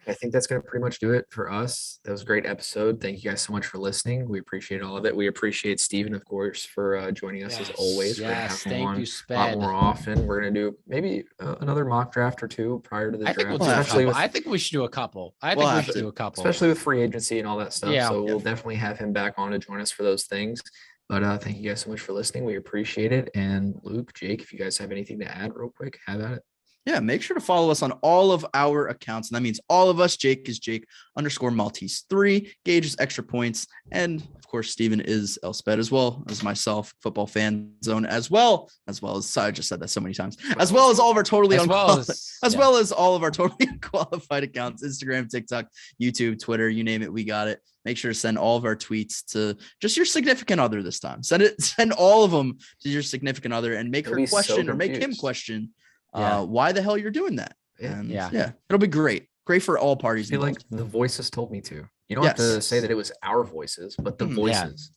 I think that's going to pretty much do it for us. That was a great episode. Thank you guys so much for listening. We appreciate all of it. We appreciate Steven, of course, for joining us as always. Yes, thank you, Sped. A lot more often. We're going to do maybe another mock draft or two prior to the draft. I think we should do a couple. Especially with free agency and all that stuff. Yeah, so we'll definitely have him back on to join us for those things. But thank you guys so much for listening. We appreciate it. And Luke, Jake, if you guys have anything to add real quick, have at it. Yeah, make sure to follow us on all of our accounts. And that means all of us. Jake is Jake_Maltese3. Gage is Extra Points. And of course, Steven is Elspeth, as well as myself, Football Fan Zone, as well as I just said that so many times, as well as all of our totally unqualified, well as all of our totally unqualified accounts, Instagram, TikTok, YouTube, Twitter, you name it, we got it. Make sure to send all of our tweets to just your significant other this time. Send all of them to your significant other and make her question or make him question why the hell you're doing that. And it'll be great for all parties. I feel like the voices told me to. You don't have to say that it was our voices, but the voices.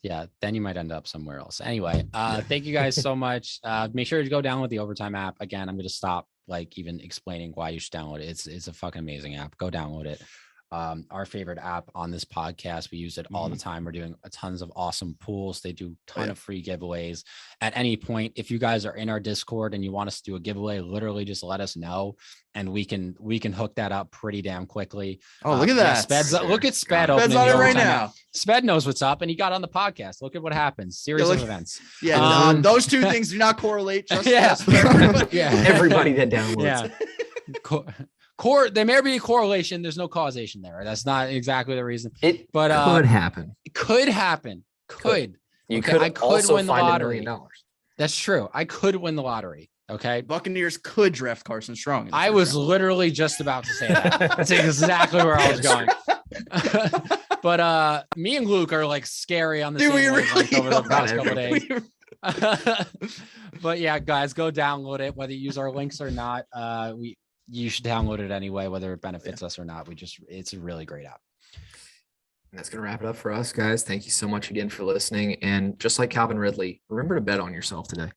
Yeah, then you might end up somewhere else. Anyway, thank you guys so much. Make sure to go download the Overtime app. Again, I'm going to stop even explaining why you should download it. It's a fucking amazing app. Go download it. Our favorite app on this podcast. We use it all the time. We're doing tons of awesome pools. They do a ton of free giveaways. At any point, if you guys are in our Discord and you want us to do a giveaway, literally just let us know and we can hook that up pretty damn quickly. Oh, look at that. Look at Sped. Sped's on it right now. Sped knows what's up and he got on the podcast. Look at what happens. Series of events. Yeah. Those two things do not correlate. Just everybody that downloads. There may be a correlation. There's no causation there. That's not exactly the reason. But could happen. It could happen. Could. I could win the lottery. That's true. I could win the lottery. Okay. Buccaneers could draft Carson Strong. I was literally just about to say that. That's exactly where I was going. But me and Luke are scary on the same wavelength over the past couple of days. But yeah, guys, go download it. Whether you use our links or not, you should download it anyway, whether it benefits us or not. It's a really great app. And that's going to wrap it up for us, guys. Thank you so much again for listening. And just like Calvin Ridley, remember to bet on yourself today.